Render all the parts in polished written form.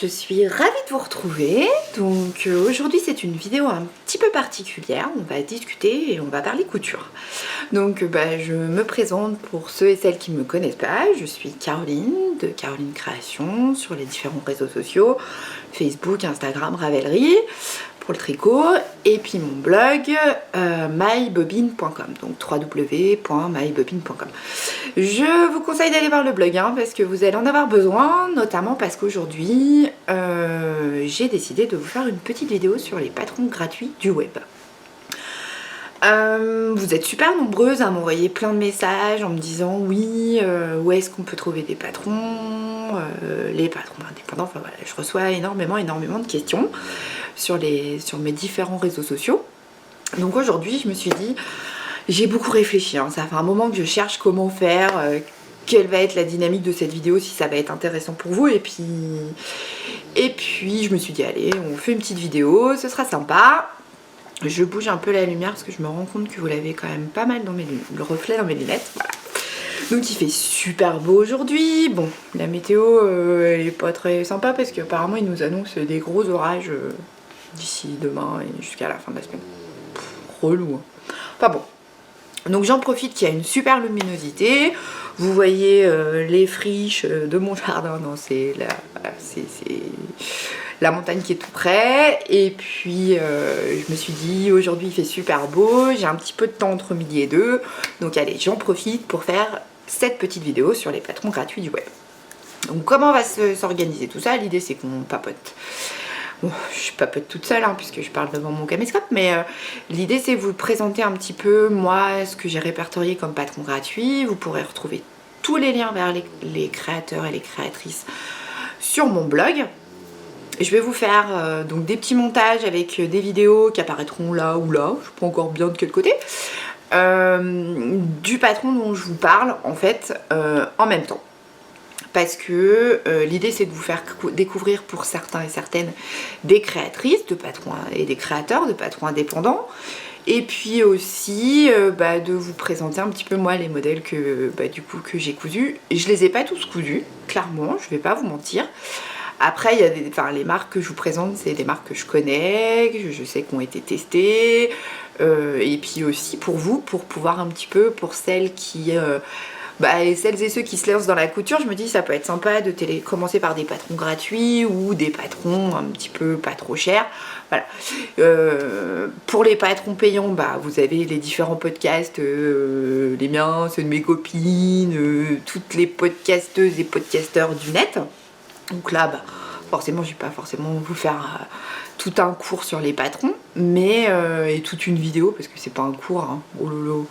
je suis ravie de vous retrouver. Donc aujourd'hui c'est une vidéo un petit peu particulière. On va discuter et on va parler couture. Donc je me présente pour ceux et celles qui ne me connaissent pas. Je suis Caroline de Caroline Création sur les différents réseaux sociaux, Facebook, Instagram, Ravelry pour le tricot, et puis mon blog mybobine.com, donc www.mybobine.com. Je vous conseille d'aller voir le blog parce que vous allez en avoir besoin, notamment parce qu'aujourd'hui j'ai décidé de vous faire une petite vidéo sur les patrons gratuits du web. Vous êtes super nombreuses à m'envoyer plein de messages en me disant oui, où est-ce qu'on peut trouver des patrons, les patrons indépendants, enfin voilà, je reçois énormément de questions sur mes différents réseaux sociaux. Donc aujourd'hui je me suis dit, j'ai beaucoup réfléchi, ça fait un moment que je cherche comment faire, quelle va être la dynamique de cette vidéo, si ça va être intéressant pour vous, et puis je me suis dit allez, on fait une petite vidéo, ce sera sympa. Je bouge un peu la lumière parce que je me rends compte que vous l'avez quand même pas mal dans le reflet dans mes lunettes. Voilà. Donc il fait super beau aujourd'hui. Bon, la météo elle est pas très sympa parce qu'apparemment ils nous annoncent des gros orages d'ici demain et jusqu'à la fin de la semaine. Relou. Enfin bon. Donc j'en profite qu'il y a une super luminosité. Vous voyez les friches de mon jardin. Non, c'est la montagne qui est tout près. Et puis je me suis dit aujourd'hui il fait super beau, j'ai un petit peu de temps entre midi et 2, donc allez, j'en profite pour faire cette petite vidéo sur les patrons gratuits du web. Donc comment va s'organiser tout ça? L'idée c'est qu'on papote. Bon, je papote toute seule puisque je parle devant mon caméscope, mais l'idée c'est vous présenter un petit peu moi ce que j'ai répertorié comme patron gratuit. Vous pourrez retrouver tous les liens vers les créateurs et les créatrices sur mon blog. Je vais vous faire donc des petits montages avec des vidéos qui apparaîtront là ou là, je ne sais pas encore bien de quel côté, du patron dont je vous parle en fait en même temps. Parce que l'idée c'est de vous faire découvrir pour certains et certaines des créatrices de patrons et des créateurs de patrons indépendants. Et puis aussi de vous présenter un petit peu moi les modèles que j'ai cousus. Je les ai pas tous cousus, clairement, je vais pas vous mentir. Après, il y a les marques que je vous présente, c'est des marques que je connais, que je sais qu'ont été testées. Et puis aussi pour vous, pour pouvoir un petit peu, pour celles qui... celles et ceux qui se lancent dans la couture, je me dis ça peut être sympa de commencer par des patrons gratuits ou des patrons un petit peu pas trop chers. Voilà. Pour les patrons payants, vous avez les différents podcasts, les miens, ceux de mes copines, toutes les podcasteuses et podcasteurs du net. Donc là, forcément, je ne vais pas forcément vous faire tout un cours sur les patrons, mais et toute une vidéo, parce que c'est pas un cours, oh lolo,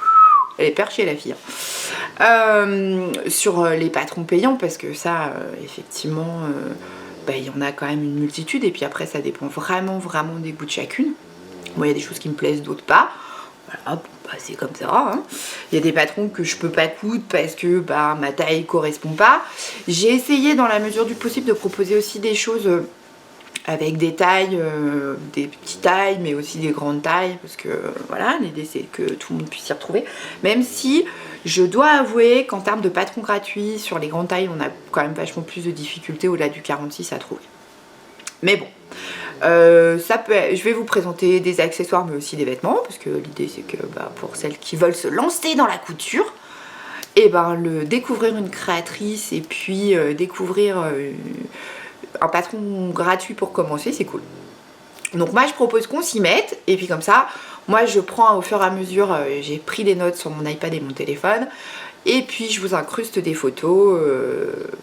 elle est perchée la fille. Sur les patrons payants, parce que ça, effectivement, il y en a quand même une multitude, et puis après, ça dépend vraiment des goûts de chacune. Moi, il y a des choses qui me plaisent, d'autres pas. Voilà, c'est comme ça. Il y a des patrons que je peux pas coudre parce que ma taille correspond pas. J'ai essayé dans la mesure du possible de proposer aussi des choses avec des tailles, des petites tailles, mais aussi des grandes tailles, parce que voilà, l'idée c'est que tout le monde puisse s'y retrouver. Même si je dois avouer qu'en termes de patrons gratuits, sur les grandes tailles, on a quand même vachement plus de difficultés au-delà du 46 à trouver. Mais bon. Je vais vous présenter des accessoires mais aussi des vêtements, parce que l'idée c'est que pour celles qui veulent se lancer dans la couture, et découvrir une créatrice et puis découvrir un patron gratuit pour commencer, c'est cool. Donc moi je propose qu'on s'y mette, et puis comme ça moi je prends au fur et à mesure, j'ai pris des notes sur mon iPad et mon téléphone, et puis je vous incruste des photos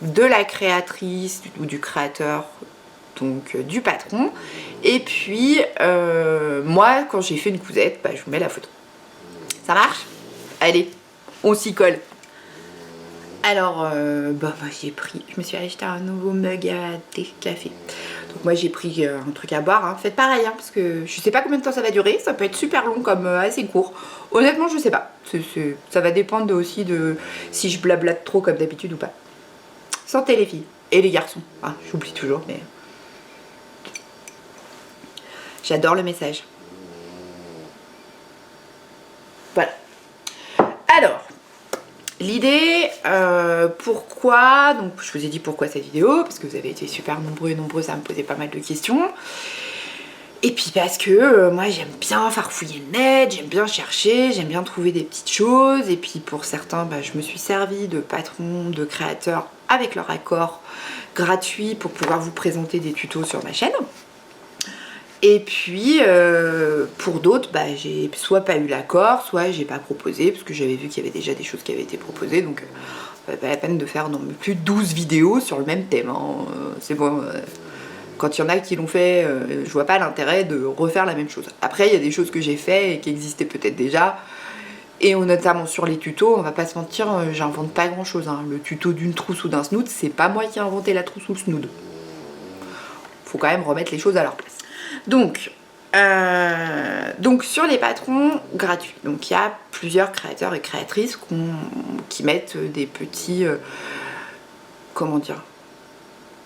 de la créatrice ou du créateur, donc du patron, et puis moi quand j'ai fait une cousette, je vous mets la photo. Ça marche? Allez, on s'y colle. Alors je me suis acheté un nouveau mug à thé café. Donc moi j'ai pris un truc à boire, faites pareil parce que je sais pas combien de temps ça va durer, ça peut être super long comme assez court. Honnêtement je sais pas, ça va dépendre aussi de si je blablate trop comme d'habitude ou pas. Santé les filles et les garçons, j'oublie toujours mais... J'adore le message. Voilà. Alors, l'idée, pourquoi, donc je vous ai dit pourquoi cette vidéo, parce que vous avez été super nombreux et nombreuses à me poser pas mal de questions. Et puis parce que moi j'aime bien farfouiller le net, j'aime bien chercher, j'aime bien trouver des petites choses. Et puis pour certains, je me suis servi de patrons, de créateurs avec leur accord gratuit pour pouvoir vous présenter des tutos sur ma chaîne. Et puis pour d'autres, j'ai soit pas eu l'accord, soit j'ai pas proposé, parce que j'avais vu qu'il y avait déjà des choses qui avaient été proposées. Donc pas la peine de faire non plus 12 vidéos sur le même thème, hein. C'est bon. Quand il y en a qui l'ont fait, je vois pas l'intérêt de refaire la même chose. Après, il y a des choses que j'ai fait et qui existaient peut-être déjà. Et notamment sur les tutos, on va pas se mentir, j'invente pas grand chose, hein. Le tuto d'une trousse ou d'un snood, c'est pas moi qui ai inventé la trousse ou le snood. Faut quand même remettre les choses à leur place. Donc sur les patrons gratuits, donc il y a plusieurs créateurs et créatrices qui mettent des petits... comment dire,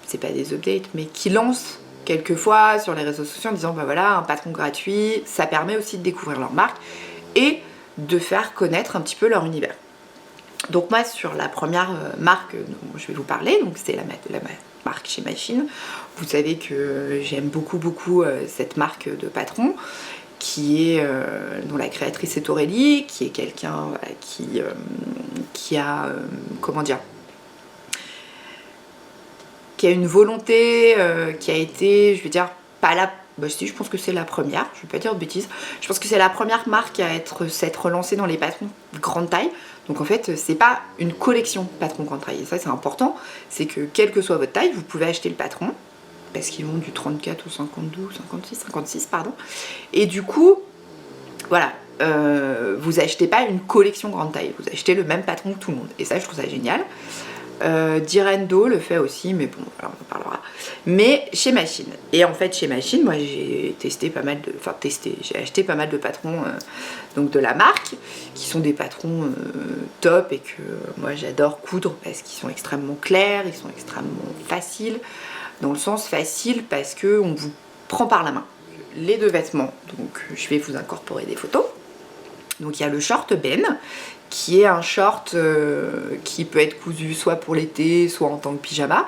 c'est pas des updates, mais qui lancent quelquefois sur les réseaux sociaux en disant voilà, un patron gratuit, ça permet aussi de découvrir leur marque et de faire connaître un petit peu leur univers. Donc moi sur la première marque dont je vais vous parler, donc c'est la marque Chez Machine. Vous savez que j'aime beaucoup cette marque de patron dont la créatrice est Aurélie, qui est quelqu'un qui a comment dire, qui a une volonté qui a été, je vais dire, pas la... si, je pense que c'est la première, je vais pas dire de bêtises. Je pense que c'est la première marque à s'être lancée dans les patrons grande taille. Donc en fait, c'est pas une collection patron grande taille. Et ça, c'est important. C'est que, quelle que soit votre taille, vous pouvez acheter le patron. Parce qu'ils vont du 34 au 52, 56, pardon. Et du coup, voilà, vous achetez pas une collection grande taille. Vous achetez le même patron que tout le monde. Et ça, je trouve ça génial. Direndo le fait aussi, mais bon, alors on en parlera. Mais Chez Machine. Et en fait, Chez Machine, moi j'ai testé pas mal de... Enfin, j'ai acheté pas mal de patrons donc de la marque, qui sont des patrons top et que moi j'adore coudre parce qu'ils sont extrêmement clairs, ils sont extrêmement faciles. Dans le sens facile parce qu'on vous prend par la main les deux vêtements. Donc je vais vous incorporer des photos. Donc il y a le short Ben, qui est un short qui peut être cousu soit pour l'été, soit en tant que pyjama,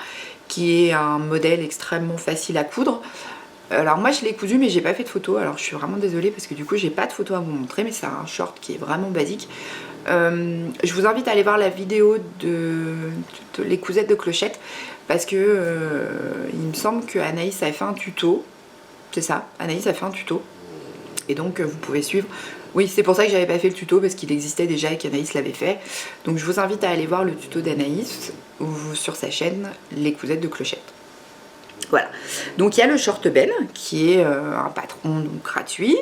qui est un modèle extrêmement facile à coudre. Alors moi je l'ai cousu mais j'ai pas fait de photo, alors je suis vraiment désolée parce que du coup j'ai pas de photo à vous montrer, mais c'est un short qui est vraiment basique. Je vous invite à aller voir la vidéo de les cousettes de clochette parce que il me semble que Anaïs a fait un tuto, c'est ça, Anaïs a fait un tuto et donc vous pouvez suivre. Oui, c'est pour ça que j'avais pas fait le tuto parce qu'il existait déjà et qu'Anaïs l'avait fait. Donc je vous invite à aller voir le tuto d'Anaïs sur sa chaîne Les Cousettes de Clochette. Voilà. Donc il y a le short Ben qui est un patron donc, gratuit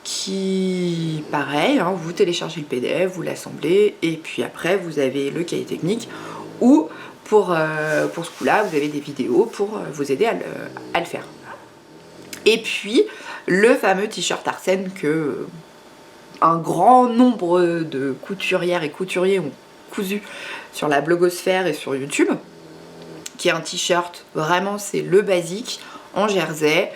qui, pareil, hein, vous téléchargez le PDF, vous l'assemblez et puis après vous avez le cahier technique où pour ce coup-là vous avez des vidéos pour vous aider à le faire. Et puis le fameux t-shirt Arsène que un grand nombre de couturières et couturiers ont cousu sur la blogosphère et sur YouTube, qui est un t-shirt, vraiment c'est le basique, en jersey,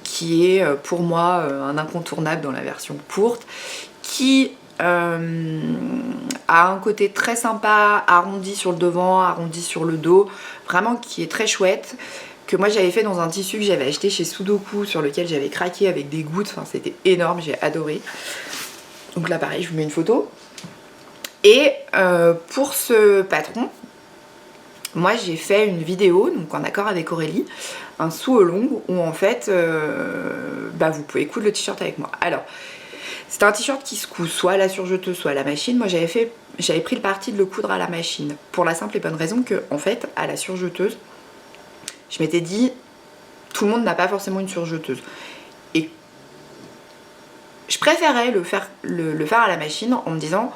qui est pour moi un incontournable dans la version courte, qui a un côté très sympa, arrondi sur le devant, arrondi sur le dos, vraiment qui est très chouette, que moi j'avais fait dans un tissu que j'avais acheté chez Sudoku, sur lequel j'avais craqué avec des gouttes, enfin c'était énorme, j'ai adoré. Donc là pareil, je vous mets une photo. Et pour ce patron, moi j'ai fait une vidéo, donc en accord avec Aurélie, un sous au long, où en fait vous pouvez coudre le t-shirt avec moi. Alors, c'est un t-shirt qui se coud soit à la surjeteuse, soit à la machine. Moi j'avais pris le parti de le coudre à la machine, pour la simple et bonne raison que en fait, à la surjeteuse, je m'étais dit, tout le monde n'a pas forcément une surjeteuse. Et je préférais le faire à la machine en me disant,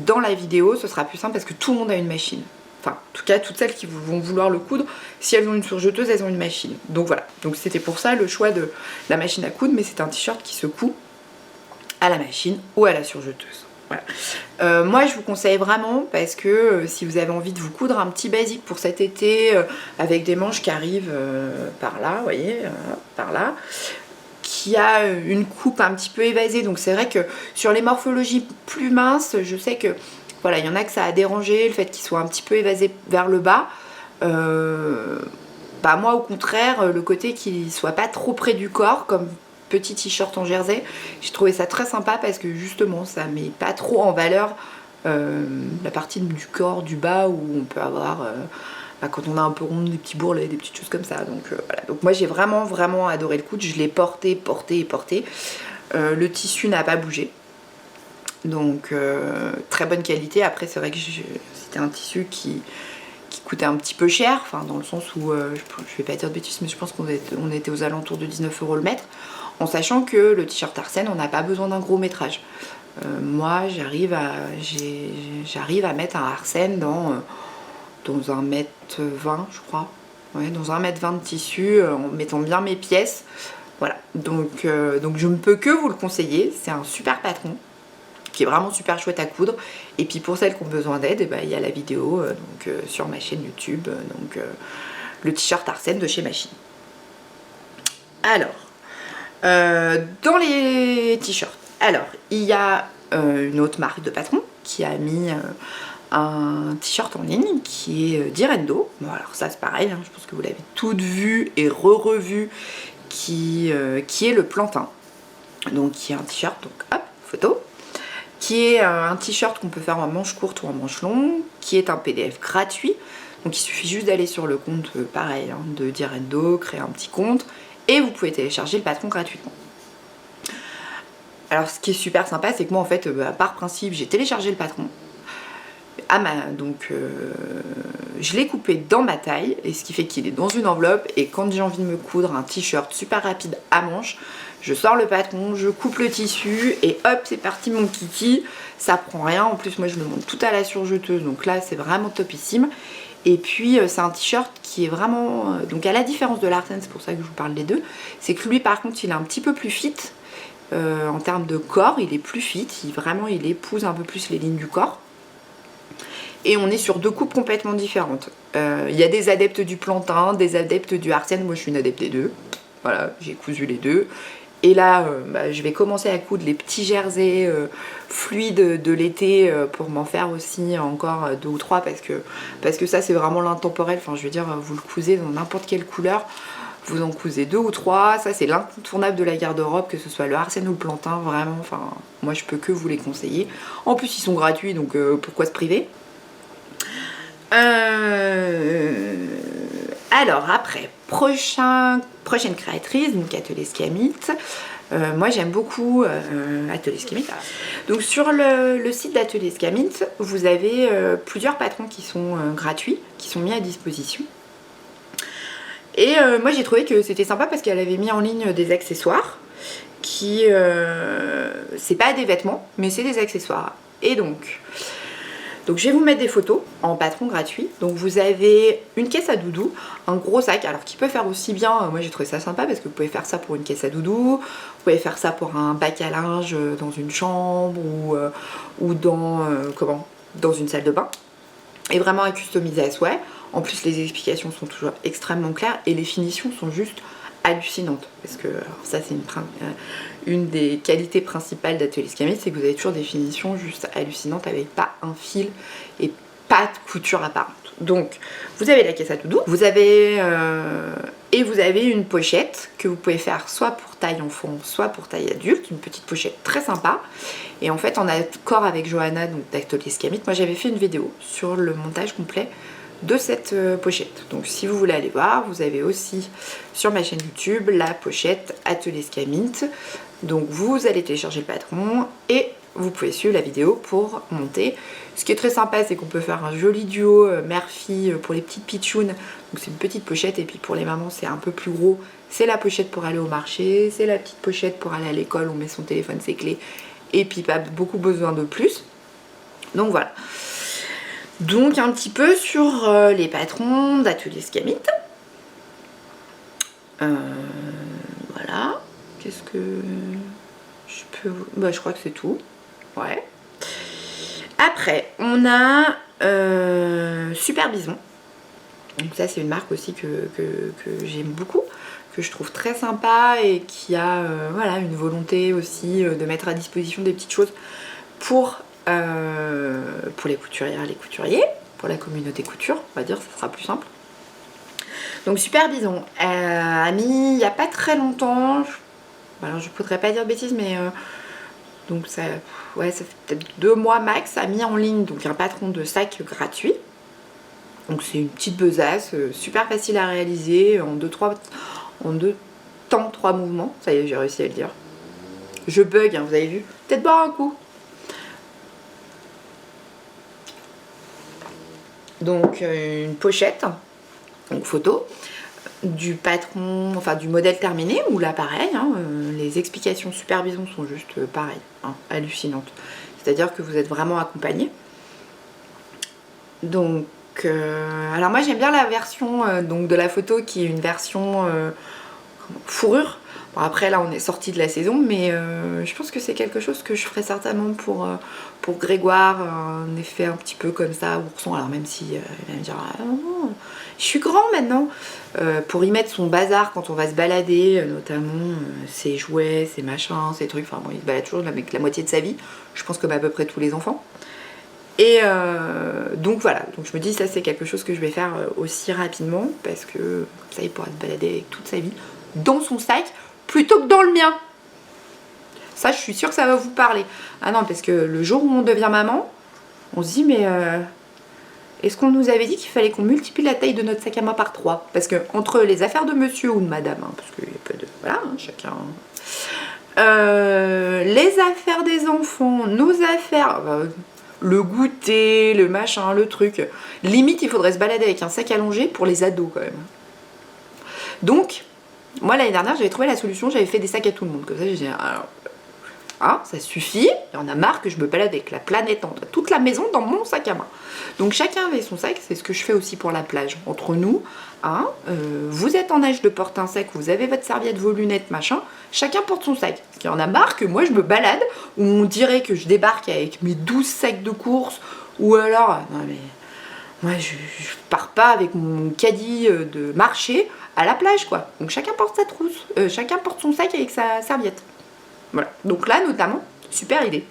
dans la vidéo, ce sera plus simple parce que tout le monde a une machine. Enfin, en tout cas, toutes celles qui vont vouloir le coudre, si elles ont une surjeteuse, elles ont une machine. Donc voilà. Donc c'était pour ça le choix de la machine à coudre, mais c'est un t-shirt qui se coud à la machine ou à la surjeteuse. Voilà. Moi je vous conseille vraiment parce que si vous avez envie de vous coudre un petit basique pour cet été avec des manches qui arrivent par là, vous voyez, par là, qui a une coupe un petit peu évasée, donc c'est vrai que sur les morphologies plus minces, je sais que Voilà, il y en a que ça a dérangé, le fait qu'il soit un petit peu évasé vers le bas. Bah moi au contraire, le côté qu'il soit pas trop près du corps, comme petit t-shirt en jersey, j'ai trouvé ça très sympa parce que justement ça met pas trop en valeur la partie du corps du bas où on peut avoir bah, quand on a un peu rond des petits bourrelets, des petites choses comme ça. Donc voilà, donc moi j'ai vraiment adoré le coude, je l'ai porté. Le tissu n'a pas bougé, donc très bonne qualité. Après c'est vrai que c'était un tissu qui coûtait un petit peu cher, enfin dans le sens où je vais pas dire de bêtises, mais je pense qu'on était aux alentours de 19 € le mètre, en sachant que le t-shirt Arsène on n'a pas besoin d'un gros métrage. Moi j'arrive à mettre un Arsène dans 1,20 m je crois, ouais, dans 1,20 m de tissu, en mettant bien mes pièces. Voilà, donc je ne peux que vous le conseiller, c'est un super patron qui est vraiment super chouette à coudre. Et puis pour celles qui ont besoin d'aide, eh ben, il y a la vidéo sur ma chaîne YouTube, le t-shirt Arsène de chez Machine. Alors, dans les t-shirts, alors il y a une autre marque de patron qui a mis un t-shirt en ligne qui est d'Irendo. Bon alors ça c'est pareil, hein, je pense que vous l'avez toutes vu et revu, qui est le plantain. Donc qui est un t-shirt, donc hop, photo, qui est un t-shirt qu'on peut faire en manche courte ou en manche longue, qui est un PDF gratuit. Donc il suffit juste d'aller sur le compte, pareil, hein, de d'Irendo, créer un petit compte, et vous pouvez télécharger le patron gratuitement. Alors ce qui est super sympa, c'est que moi en fait, par principe, j'ai téléchargé le patron. Donc je l'ai coupé dans ma taille, et ce qui fait qu'il est dans une enveloppe, et quand j'ai envie de me coudre un t-shirt super rapide à manches, je sors le patron, je coupe le tissu et hop c'est parti mon kiki, ça prend rien, en plus moi je le monte tout à la surjeteuse, donc là c'est vraiment topissime. Et puis c'est un t-shirt qui est vraiment, donc à la différence de l'Arsène, c'est pour ça que je vous parle des deux, c'est que lui par contre il est un petit peu plus fit, en termes de corps il est plus fit, il épouse un peu plus les lignes du corps. Et on est sur deux coupes complètement différentes. Il y a des adeptes du plantain, des adeptes du Arsène, moi je suis une adepte des deux. Voilà, j'ai cousu les deux. Et là, je vais commencer à coudre les petits jerseys fluides de l'été pour m'en faire aussi encore 2 ou 3 parce que ça c'est vraiment l'intemporel. Enfin je veux dire, vous le cousez dans n'importe quelle couleur, vous en cousez 2 ou 3. Ça c'est l'incontournable de la garde-robe, que ce soit le Arsène ou le plantain, vraiment. Enfin moi je peux que vous les conseiller. En plus ils sont gratuits, donc pourquoi se priver. Alors après, prochaine créatrice, donc Atelier Scamit. Moi j'aime beaucoup Atelier Scamit. Donc sur le site d'Atelier Scamit, vous avez plusieurs patrons qui sont gratuits, qui sont mis à disposition. Et moi j'ai trouvé que c'était sympa parce qu'elle avait mis en ligne des accessoires qui, c'est pas des vêtements, mais c'est des accessoires. Et donc je vais vous mettre des photos en patron gratuit. Donc vous avez une caisse à doudou, un gros sac, alors qui peut faire aussi bien, moi j'ai trouvé ça sympa parce que vous pouvez faire ça pour une caisse à doudou, vous pouvez faire ça pour un bac à linge dans une chambre ou dans une salle de bain. Et vraiment à customiser à souhait. En plus les explications sont toujours extrêmement claires et les finitions sont juste hallucinantes. Parce que alors ça c'est une des qualités principales d'Atelier Scamit, c'est que vous avez toujours des finitions juste hallucinantes avec pas un fil et pas de couture apparente. Donc vous avez la caisse à doudou, vous avez une pochette que vous pouvez faire soit pour taille enfant, soit pour taille adulte, une petite pochette très sympa. Et en fait en accord avec Johanna donc d'Atelier Scamit, moi j'avais fait une vidéo sur le montage complet de cette pochette. Donc si vous voulez aller voir, vous avez aussi sur ma chaîne YouTube la pochette Atelier Scamit. Donc vous allez télécharger le patron et vous pouvez suivre la vidéo pour monter. Ce qui est très sympa, c'est qu'on peut faire un joli duo mère-fille pour les petites pitchounes. Donc c'est une petite pochette, et puis pour les mamans c'est un peu plus gros. C'est la pochette pour aller au marché, c'est la petite pochette pour aller à l'école, on met son téléphone, ses clés, et puis pas beaucoup besoin de plus. Donc voilà. Donc un petit peu sur les patrons d'Atelier Scamit. Voilà. Qu'est-ce que je peux... Bah je crois que c'est tout. Ouais. Après, on a Super Bison. Donc ça c'est une marque aussi que j'aime beaucoup, que je trouve très sympa et qui a voilà, une volonté aussi de mettre à disposition des petites choses pour pour les couturières et les couturiers, pour la communauté couture, on va dire, ça sera plus simple. Donc Super Bison a mis il n'y a pas très longtemps, alors je ne voudrais pas dire de bêtises, mais donc ça, ouais, ça fait peut-être 2 mois max, a mis en ligne donc un patron de sac gratuit. Donc c'est une petite besace, super facile à réaliser en 2 temps, 3 mouvements. Ça y est, j'ai réussi à le dire. Je bug, hein, vous avez vu. Peut-être boire un coup. Donc une pochette, donc photo, du patron, enfin du modèle terminé, où là pareil, hein, les explications Super Bison sont juste pareilles, hein, hallucinantes. C'est-à-dire que vous êtes vraiment accompagné. Donc alors moi j'aime bien la version donc de la photo qui est une version fourrure. Bon, après là on est sorti de la saison, mais je pense que c'est quelque chose que je ferai certainement pour Grégoire, un effet un petit peu comme ça, ourson. Alors même si il va me dire ah, non, je suis grand maintenant, pour y mettre son bazar quand on va se balader, notamment ses jouets, ses machins, ses trucs, enfin bon il se balade toujours avec la moitié de sa vie, je pense comme à peu près tous les enfants. Et donc voilà, donc je me dis ça c'est quelque chose que je vais faire aussi rapidement parce que ça il pourra se balader avec toute sa vie dans son sac plutôt que dans le mien. Ça je suis sûre que ça va vous parler. Ah non parce que le jour où on devient maman, on se dit mais est-ce qu'on nous avait dit qu'il fallait qu'on multiplie la taille de notre sac à main par 3? Parce que entre les affaires de monsieur ou de madame, hein, parce qu'il y a pas de... Voilà, hein, chacun... les affaires des enfants, nos affaires... le goûter, le machin, le truc. Limite, il faudrait se balader avec un sac allongé pour les ados quand même. Donc, moi l'année dernière, j'avais trouvé la solution, j'avais fait des sacs à tout le monde. Comme ça, j'ai dit, alors, hein, ça suffit, il y en a marre que je me balade avec la planète entière, toute la maison dans mon sac à main. Donc chacun avait son sac, c'est ce que je fais aussi pour la plage. Entre nous, hein, vous êtes en âge de porter un sac, vous avez votre serviette, vos lunettes, machin, chacun porte son sac. Parce qu'il y en a marre que moi je me balade, où on dirait que je débarque avec mes 12 sacs de course, ou alors, non mais, moi je pars pas avec mon caddie de marché à la plage quoi. Donc chacun porte sa trousse, chacun porte son sac avec sa serviette. Voilà, donc là notamment, super idée.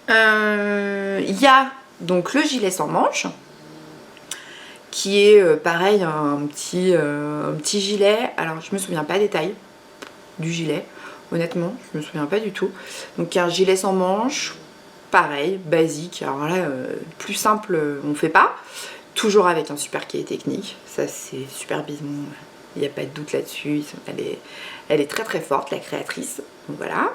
Il y a donc le gilet sans manches, qui est pareil, un petit gilet. Alors je me souviens pas des tailles du gilet, honnêtement, je me souviens pas du tout. Donc un gilet sans manches, pareil, basique. Alors là, plus simple, on fait pas. Toujours avec un super cahier technique, ça c'est Super Bison, il n'y a pas de doute là-dessus. Elle est très très forte, la créatrice. Donc voilà.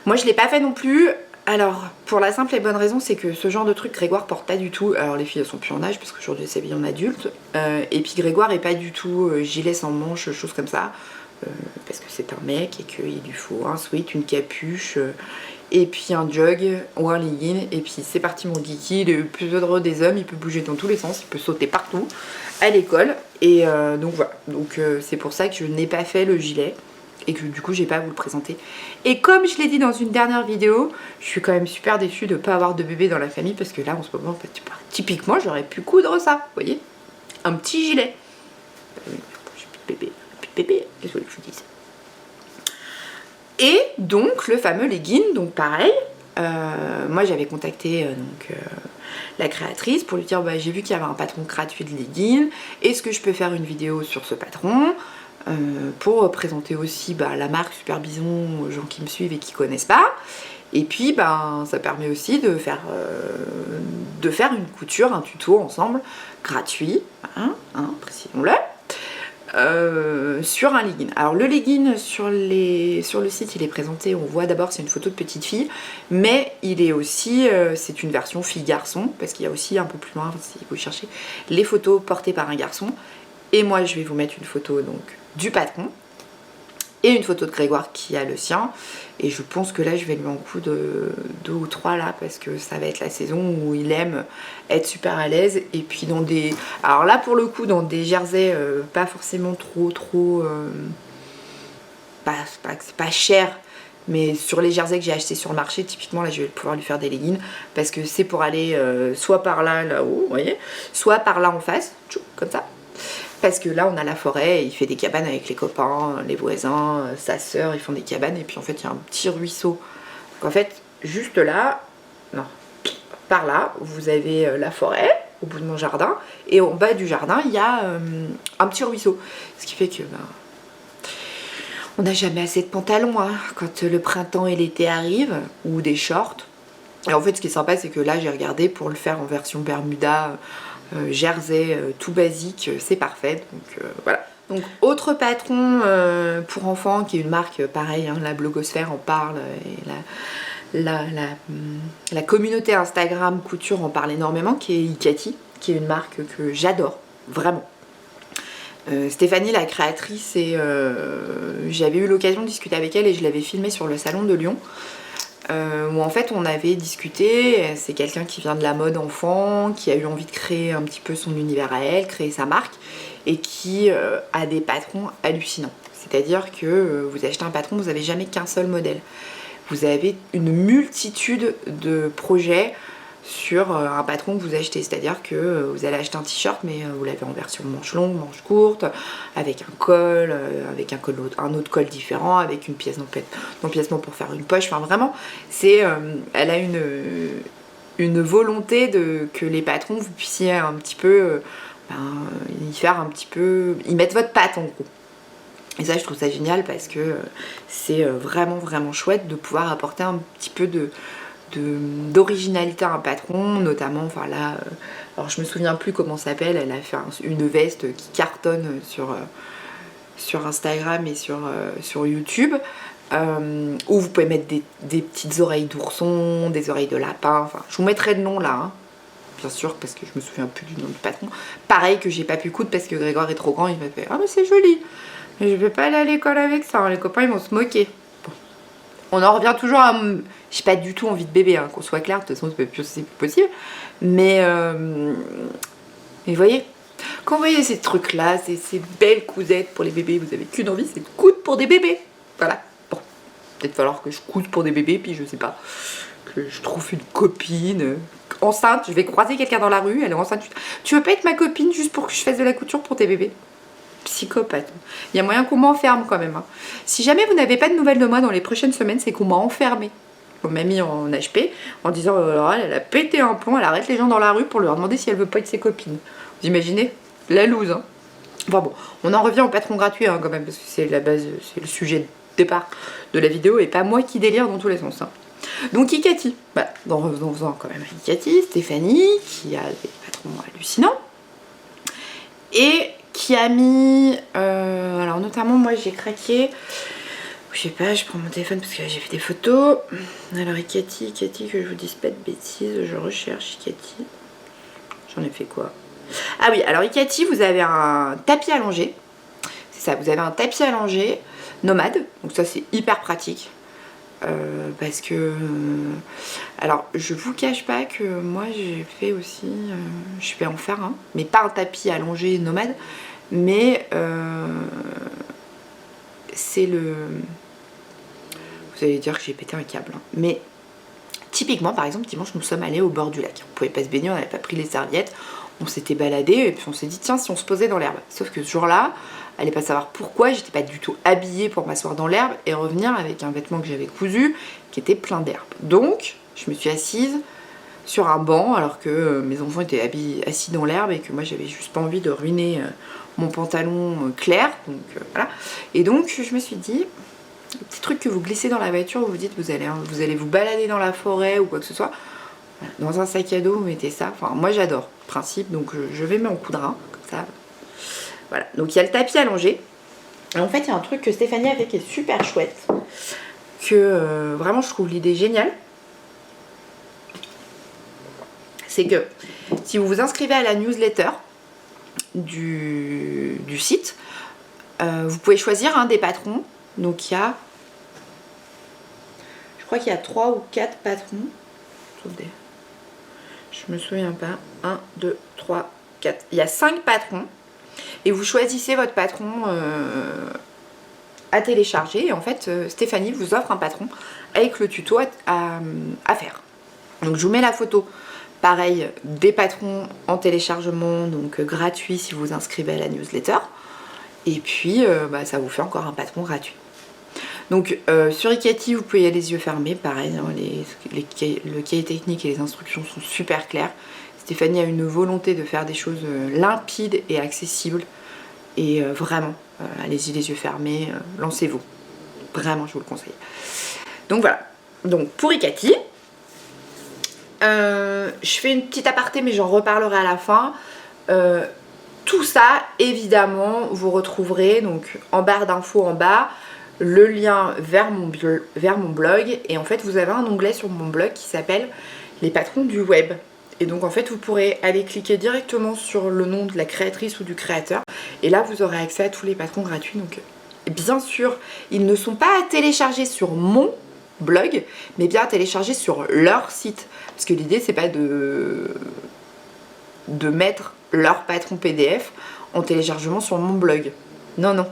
Moi je l'ai pas fait non plus. Alors pour la simple et bonne raison, c'est que ce genre de truc Grégoire porte pas du tout. Alors les filles elles sont plus en âge parce qu'aujourd'hui elle s'habille en adulte. Et puis Grégoire est pas du tout gilet sans manches, choses comme ça. Parce que c'est un mec et qu'il lui faut un sweat, une capuche, et puis un jog ou un legging. Et puis c'est parti mon geeky, il est le plus heureux des hommes, il peut bouger dans tous les sens, il peut sauter partout à l'école. Et donc voilà, donc c'est pour ça que je n'ai pas fait le gilet. Et que du coup j'ai pas à vous le présenter. Et comme je l'ai dit dans une dernière vidéo, je suis quand même super déçue de ne pas avoir de bébé dans la famille. Parce que là en ce moment, typiquement j'aurais pu coudre ça, vous voyez, un petit gilet. J'ai plus de bébé, qu'est-ce que je vous dise. Et donc le fameux legging, donc pareil, moi j'avais contacté la créatrice pour lui dire bah, j'ai vu qu'il y avait un patron gratuit de legging, est-ce que je peux faire une vidéo sur ce patron pour présenter aussi la marque Super Bison aux gens qui me suivent et qui connaissent pas. Et puis ça permet aussi de faire une couture, un tuto ensemble, gratuit, précisons-le, sur un legging. Alors le legging sur le site il est présenté, on voit d'abord c'est une photo de petite fille, mais il est aussi, c'est une version fille-garçon, parce qu'il y a aussi un peu plus loin, si vous cherchez, les photos portées par un garçon. Et moi je vais vous mettre une photo donc du patron et une photo de Grégoire qui a le sien. Et je pense que là je vais lui en coudre 2 ou 3 là, parce que ça va être la saison où il aime être super à l'aise. Et puis dans des... Alors là pour le coup dans des jerseys pas forcément trop... c'est pas cher, mais sur les jerseys que j'ai achetés sur le marché, typiquement là je vais pouvoir lui faire des leggings, parce que c'est pour aller soit par là-haut, vous voyez, soit par là en face, comme ça. Parce que là on a la forêt, et il fait des cabanes avec les copains, les voisins, sa sœur, ils font des cabanes, et puis en fait il y a un petit ruisseau. Donc en fait juste là, non, par là, vous avez la forêt au bout de mon jardin, et en bas du jardin, il y a un petit ruisseau. Ce qui fait que on n'a jamais assez de pantalons hein, quand le printemps et l'été arrivent, ou des shorts. Et en fait, ce qui est sympa, c'est que là, j'ai regardé pour le faire en version Bermuda, jersey, tout basique, c'est parfait. Donc voilà. Donc autre patron pour enfants, qui est une marque pareil, hein, la blogosphère en parle, et la communauté Instagram couture en parle énormément, qui est Ikati, qui est une marque que j'adore, vraiment. Stéphanie, la créatrice, et j'avais eu l'occasion de discuter avec elle et je l'avais filmée sur le salon de Lyon. Où en fait on avait discuté. C'est quelqu'un qui vient de la mode enfant, qui a eu envie de créer un petit peu son univers à elle, créer sa marque, et qui a des patrons hallucinants. C'est-à-dire que vous achetez un patron, vous n'avez jamais qu'un seul modèle. Vous avez une multitude de projets sur un patron que vous achetez. C'est-à-dire que vous allez acheter un t-shirt, mais vous l'avez en version manche longue, manche courte, avec un col, avec un autre col différent, avec une pièce d'empiècement pour faire une poche. Enfin vraiment, elle a une volonté que les patrons, vous puissiez un petit peu y mettre votre patte en gros. Et ça, je trouve ça génial parce que c'est vraiment vraiment chouette de pouvoir apporter un petit peu d'originalité à un patron, notamment, enfin là, alors je me souviens plus comment ça s'appelle, elle a fait une veste qui cartonne sur Instagram et sur YouTube, où vous pouvez mettre des petites oreilles d'ourson, des oreilles de lapin, enfin je vous mettrai le nom là, hein, bien sûr, parce que je me souviens plus du nom du patron. Pareil que j'ai pas pu coudre parce que Grégoire est trop grand, il m'a fait ah mais c'est joli, mais je vais pas aller à l'école avec ça, hein, les copains ils vont se moquer. Bon. On en revient toujours à... J'ai pas du tout envie de bébé, hein, qu'on soit clair, de toute façon c'est plus possible. Mais vous voyez, quand vous voyez ces trucs là, ces belles cousettes pour les bébés, vous avez qu'une envie, c'est de coudre pour des bébés. Voilà. Bon, peut-être falloir que je coude pour des bébés, puis je sais pas, que je trouve une copine enceinte, je vais croiser quelqu'un dans la rue, elle est enceinte. Tu veux pas être ma copine juste pour que je fasse de la couture pour tes bébés? Psychopathe. Il y a moyen qu'on m'enferme quand même. Hein. Si jamais vous n'avez pas de nouvelles de moi dans les prochaines semaines, c'est qu'on m'a enfermée. On m'a mis en HP en disant elle a pété un plomb, elle arrête les gens dans la rue pour leur demander si elle veut pas être ses copines. Vous imaginez? La loose. Hein. Enfin bon, on en revient au patron gratuit hein, quand même, parce que c'est la base, c'est le sujet de départ de la vidéo et pas moi qui délire dans tous les sens. Hein. Donc Ikati, en revenant quand même à Ikati, Stéphanie, qui a des patrons hallucinants. Et qui a mis, alors notamment moi j'ai craqué, je sais pas, je prends mon téléphone parce que j'ai fait des photos. Alors Ikati, que je vous dise pas de bêtises, je recherche Ikati. J'en ai fait quoi? Ah oui, alors Ikati, vous avez un tapis allongé. C'est ça, vous avez un tapis allongé nomade. Donc ça c'est hyper pratique. Parce que... alors je vous cache pas que moi j'ai fait aussi... je vais en faire un. Mais pas un tapis allongé nomade. Mais c'est le... Vous allez dire que j'ai pété un câble. Hein. Mais typiquement, par exemple, dimanche, nous sommes allés au bord du lac. On pouvait pas se baigner, on n'avait pas pris les serviettes. On s'était baladé et puis on s'est dit, tiens, si on se posait dans l'herbe. Sauf que ce jour-là, allez pas savoir pourquoi, j'étais pas du tout habillée pour m'asseoir dans l'herbe et revenir avec un vêtement que j'avais cousu qui était plein d'herbe. Donc, je me suis assise sur un banc alors que mes enfants étaient assis dans l'herbe et que moi j'avais juste pas envie de ruiner mon pantalon clair. Donc voilà. Et donc, je me suis dit... le petit truc que vous glissez dans la voiture, vous vous dites vous allez vous balader dans la forêt ou quoi que ce soit. Dans un sac à dos, vous mettez ça. Enfin, moi j'adore le principe, donc je vais m'en coudre un, comme ça. Voilà, donc il y a le tapis allongé. Et en fait, il y a un truc que Stéphanie a fait qui est super chouette. Que vraiment je trouve l'idée géniale. C'est que si vous vous inscrivez à la newsletter du site, vous pouvez choisir un des patrons. Donc il y a, je crois qu'il y a 3 ou 4 patrons. Attendez, je me souviens pas. 1, 2, 3, 4. Il y a 5 patrons. Et vous choisissez votre patron à télécharger. Et en fait, Stéphanie vous offre un patron avec le tuto à faire. Donc je vous mets la photo, pareil, des patrons en téléchargement, donc gratuit si vous vous inscrivez à la newsletter. Et puis, ça vous fait encore un patron gratuit. Donc sur Icati, vous pouvez y aller les yeux fermés, pareil, hein, le cahier technique et les instructions sont super clairs. Stéphanie a une volonté de faire des choses limpides et accessibles. Et vraiment, allez-y les yeux fermés, lancez-vous. Vraiment, je vous le conseille. Donc voilà. Donc pour Icati, je fais une petite aparté, mais j'en reparlerai à la fin. Tout ça, évidemment, vous retrouverez donc en barre d'infos en bas le lien vers mon blog. Et en fait, vous avez un onglet sur mon blog qui s'appelle les patrons du web. Et donc en fait, vous pourrez aller cliquer directement sur le nom de la créatrice ou du créateur. Et là, vous aurez accès à tous les patrons gratuits. Donc bien sûr, ils ne sont pas à télécharger sur mon blog, mais bien à télécharger sur leur site. Parce que l'idée, c'est pas de mettre leur patron PDF en téléchargement sur mon blog. Non, non.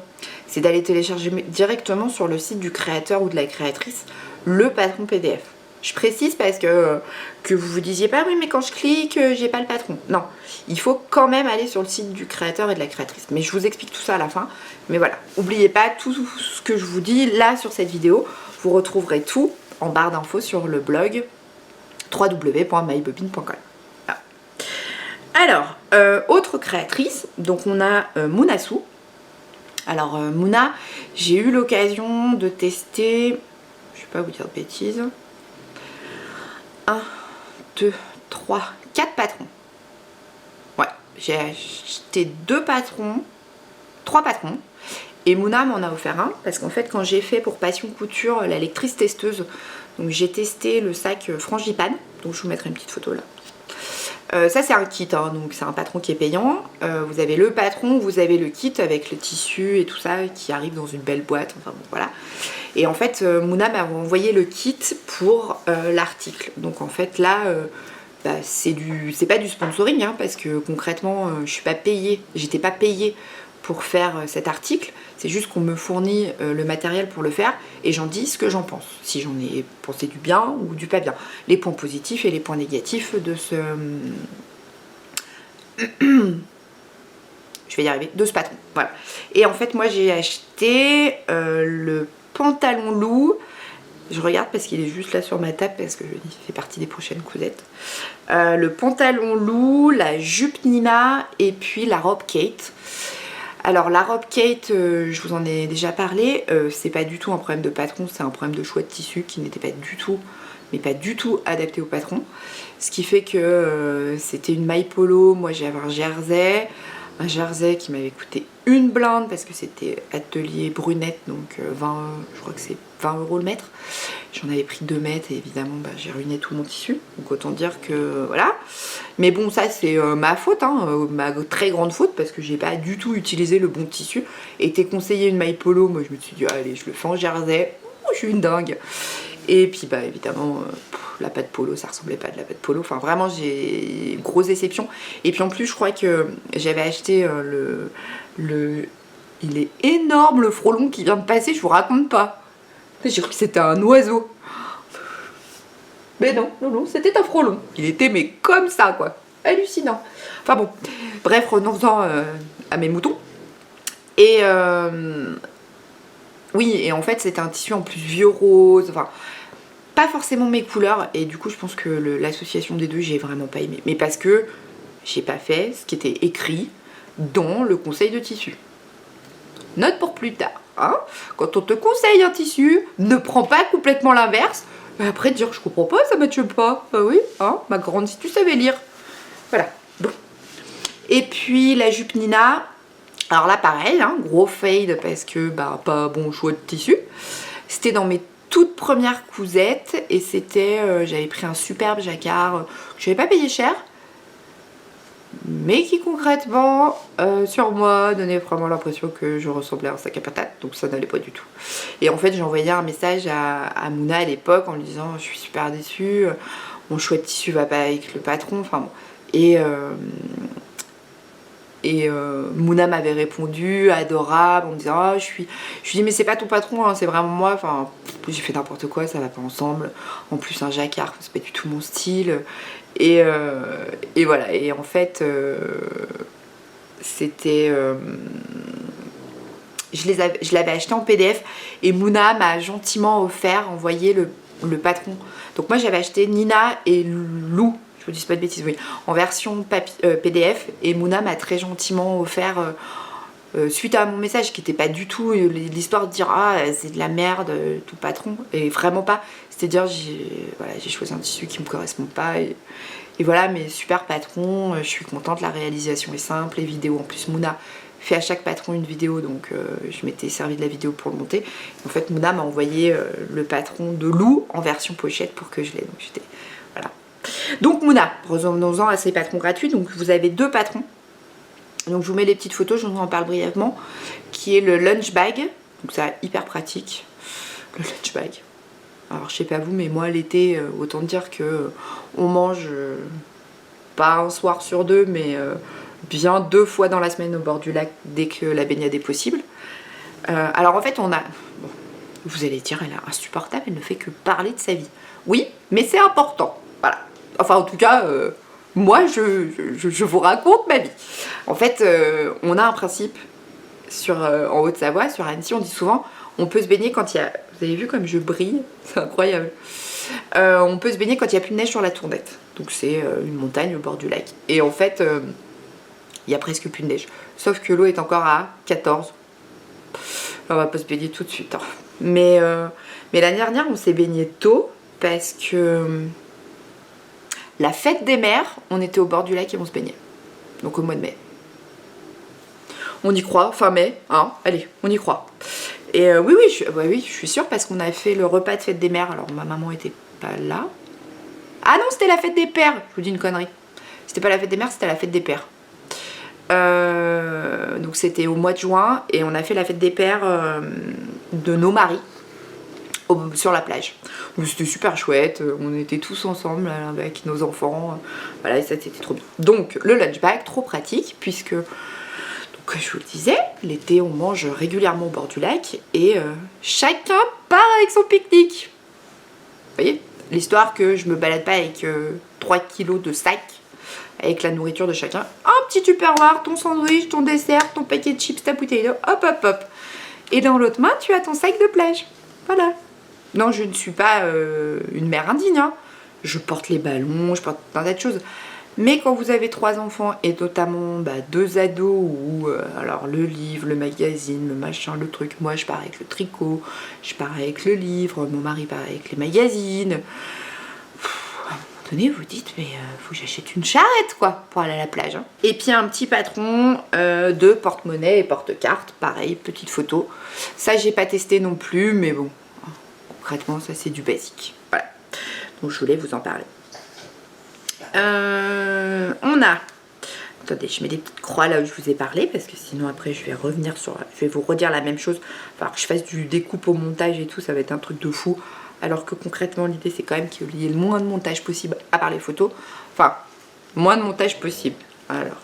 C'est d'aller télécharger directement sur le site du créateur ou de la créatrice le patron PDF. Je précise parce que vous vous disiez pas oui mais quand je clique j'ai pas le patron. Non, il faut quand même aller sur le site du créateur et de la créatrice. Mais je vous explique tout ça à la fin. Mais voilà, n'oubliez pas tout ce que je vous dis là sur cette vidéo. Vous retrouverez tout en barre d'infos sur le blog www.mybobine.com. Alors, autre créatrice, donc on a Mounasou. Alors Mouna, j'ai eu l'occasion de tester, je vais pas vous dire de bêtises, 1, 2, 3, 4 patrons. Ouais, j'ai acheté 2 patrons, 3 patrons. Et Mouna m'en a offert un parce qu'en fait quand j'ai fait pour Passion Couture la lectrice testeuse, donc j'ai testé le sac Frangipane, donc je vous mettrai une petite photo là. Ça c'est un kit, hein, donc c'est un patron qui est payant. Vous avez le patron, vous avez le kit avec le tissu et tout ça qui arrive dans une belle boîte, enfin bon voilà. Et en fait Mouna m'a envoyé le kit pour l'article. Donc en fait là bah, c'est pas du sponsoring hein, parce que concrètement je suis pas payée, j'étais pas payée pour faire cet article, c'est juste qu'on me fournit le matériel pour le faire et j'en dis ce que j'en pense, si j'en ai pensé du bien ou du pas bien, les points positifs et les points négatifs de ce je vais y arriver, de ce patron, voilà. Et en fait moi j'ai acheté le pantalon loup, je regarde parce qu'il est juste là sur ma table parce que il fait partie des prochaines cousettes. Le pantalon loup, la jupe Nina et puis la robe Kate. Alors la robe Kate, je vous en ai déjà parlé, c'est pas du tout un problème de patron, c'est un problème de choix de tissu qui n'était pas du tout, mais pas du tout adapté au patron. Ce qui fait que c'était une maille polo, moi j'avais un jersey qui m'avait coûté une blinde parce que c'était atelier brunette, donc 20, je crois que c'est 20 € le mètre. J'en avais pris 2 mètres et évidemment bah, j'ai ruiné tout mon tissu, donc autant dire que voilà. Mais bon ça c'est ma faute, hein, ma très grande faute parce que j'ai pas du tout utilisé le bon tissu. Était conseillé une maille polo, moi je me suis dit allez je le fais en jersey, je suis une dingue. Et puis bah évidemment la patte polo ça ressemblait pas à de la patte polo, enfin vraiment j'ai grosse déception. Et puis en plus je crois que j'avais acheté il est énorme le frelon qui vient de passer, je vous raconte pas. J'ai cru que c'était un oiseau. Mais non, c'était un frelon. Il était mais comme ça quoi, hallucinant. Enfin bon, bref, revenons-en à mes moutons. Et oui, et en fait c'était un tissu en plus vieux rose, enfin pas forcément mes couleurs, et du coup je pense que l'association des deux j'ai vraiment pas aimé. Mais parce que j'ai pas fait ce qui était écrit dans le conseil de tissu. Note pour plus tard, hein. Quand on te conseille un tissu, ne prends pas complètement l'inverse. Et après dire je comprends pas, ça matche pas. Bah oui, hein, ma grande, si tu savais lire. Voilà. Bon. Et puis la jupe Nina. Alors là pareil, hein, gros fade parce que bah pas bon choix de tissu. C'était dans mes toutes premières cousettes et c'était, j'avais pris un superbe jacquard que je n'avais pas payé cher, mais qui concrètement sur moi donnait vraiment l'impression que je ressemblais à un sac à patates, donc ça n'allait pas du tout. Et en fait j'ai envoyé un message à Mouna à l'époque en lui disant je suis super déçue, mon choix de tissu va pas avec le patron, enfin bon. Et Mouna m'avait répondu, adorable, en me disant oh, je lui dis mais c'est pas ton patron, hein, c'est vraiment moi, enfin j'ai fait n'importe quoi, ça va pas ensemble. En plus un jacquard, c'est pas du tout mon style. Et voilà, et en fait c'était je l'avais acheté en PDF et Mouna m'a gentiment envoyé le patron. Donc moi j'avais acheté Nina et Lou, je vous dis pas de bêtises, oui, en version PDF et Mouna m'a très gentiment offert suite à mon message qui n'était pas du tout l'histoire de dire ah c'est de la merde tout patron, et vraiment pas, c'est-à-dire j'ai choisi un tissu qui me correspond pas et voilà, mais super patron, je suis contente, la réalisation est simple, les vidéos en plus Mouna fait à chaque patron une vidéo, donc je m'étais servi de la vidéo pour le monter. En fait Mouna m'a envoyé le patron de Lou en version pochette pour que je l'ai, donc j'étais voilà. Donc Mouna, revenons-en à ces patrons gratuits. Donc vous avez 2 patrons. Donc je vous mets les petites photos, je vous en parle brièvement. Qui est le lunch bag. Donc ça hyper pratique. Le lunch bag. Alors je sais pas vous, mais moi l'été, autant dire que on mange pas un soir sur 2, mais bien 2 fois dans la semaine au bord du lac dès que la baignade est possible. Alors en fait on a... Bon, vous allez dire elle est insupportable, elle ne fait que parler de sa vie. Oui, mais c'est important. Voilà. Enfin en tout cas, moi je vous raconte ma vie. En fait, on a un principe en Haute-Savoie, sur Annecy, on dit souvent on peut se baigner quand il y a... Vous avez vu comme je brille? C'est incroyable. On peut se baigner quand il n'y a plus de neige sur la Tournette. Donc c'est une montagne au bord du lac. Et en fait, il y a presque plus de neige. Sauf que l'eau est encore à 14. On va pas se baigner tout de suite. Hein. Mais l'année dernière, on s'est baigné tôt parce que la fête des mères, on était au bord du lac et on se baignait. Donc au mois de mai. On y croit, fin mai, hein, allez, on y croit. Et oui, je suis sûre parce qu'on a fait le repas de fête des mères. Alors ma maman était pas là. Ah non, c'était la fête des pères. Je vous dis une connerie. C'était pas la fête des mères, c'était la fête des pères. Donc c'était au mois de juin et on a fait la fête des pères de nos maris sur la plage. Donc c'était super chouette, on était tous ensemble avec nos enfants, voilà, et ça c'était trop bien. Donc le lunch bag, trop pratique puisque, donc, je vous le disais, l'été on mange régulièrement au bord du lac et chacun part avec son pique-nique. Vous voyez, l'histoire que je me balade pas avec 3 kilos de sac avec la nourriture de chacun. Un petit tupperware, ton sandwich, ton dessert, ton paquet de chips, ta bouteille d'eau, hop hop hop. Et dans l'autre main, tu as ton sac de plage. Voilà. Non, je ne suis pas une mère indigne. Hein. Je porte les ballons, je porte plein de choses. Mais quand vous avez 3 enfants et notamment 2 ados ou alors le livre, le magazine, le machin, le truc. Moi, je pars avec le tricot, je pars avec le livre, mon mari part avec les magazines. Vous dites mais faut que j'achète une charrette quoi pour aller à la plage hein. Et puis un petit patron de porte-monnaie et porte-carte, pareil, petite photo. Ça j'ai pas testé non plus, mais bon, concrètement ça c'est du basique. Voilà, donc je voulais vous en parler. On a... Attendez, je mets des petites croix là où je vous ai parlé parce que sinon après je vais revenir sur... Je vais vous redire la même chose. Il va falloir que je fasse du découpe au montage et tout, ça va être un truc de fou. Alors que concrètement l'idée c'est quand même qu'il y ait le moins de montage possible à part les photos. Enfin, moins de montage possible. Alors,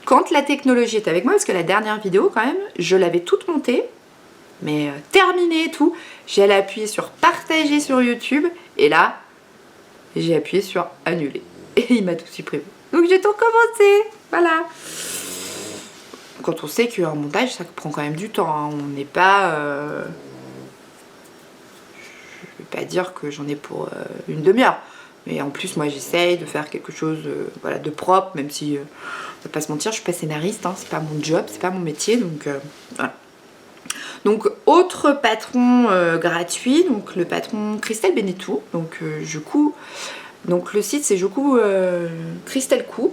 quand la technologie est avec moi, parce que la dernière vidéo quand même, je l'avais toute montée, mais terminée et tout. J'allais appuyer sur partager sur YouTube et là, j'ai appuyé sur annuler. Et il m'a tout supprimé. Donc j'ai tout recommencé. Voilà. Quand on sait qu'un montage ça prend quand même du temps. Hein. On n'est pas... pas dire que j'en ai pour une demi-heure, mais en plus moi j'essaye de faire quelque chose voilà, de propre, même si on va pas se mentir, je suis pas scénariste, hein, c'est pas mon job, c'est pas mon métier, donc voilà. Donc autre patron gratuit, donc le patron Christelle Benetou, donc je couds, donc le site c'est je couds Christelle Cou,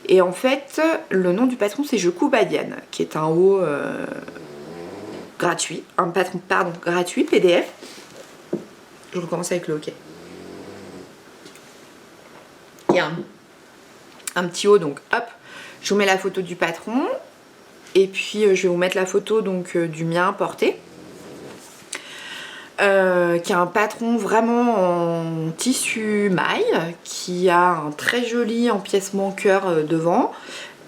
et en fait le nom du patron c'est Je couds Badiane, qui est un haut gratuit, un patron pardon gratuit PDF. Je recommence avec le hockey. Il y a un petit haut, donc hop, je vous mets la photo du patron. Et puis je vais vous mettre la photo donc du mien porté. Qui a un patron vraiment en tissu maille, qui a un très joli empiècement cœur devant.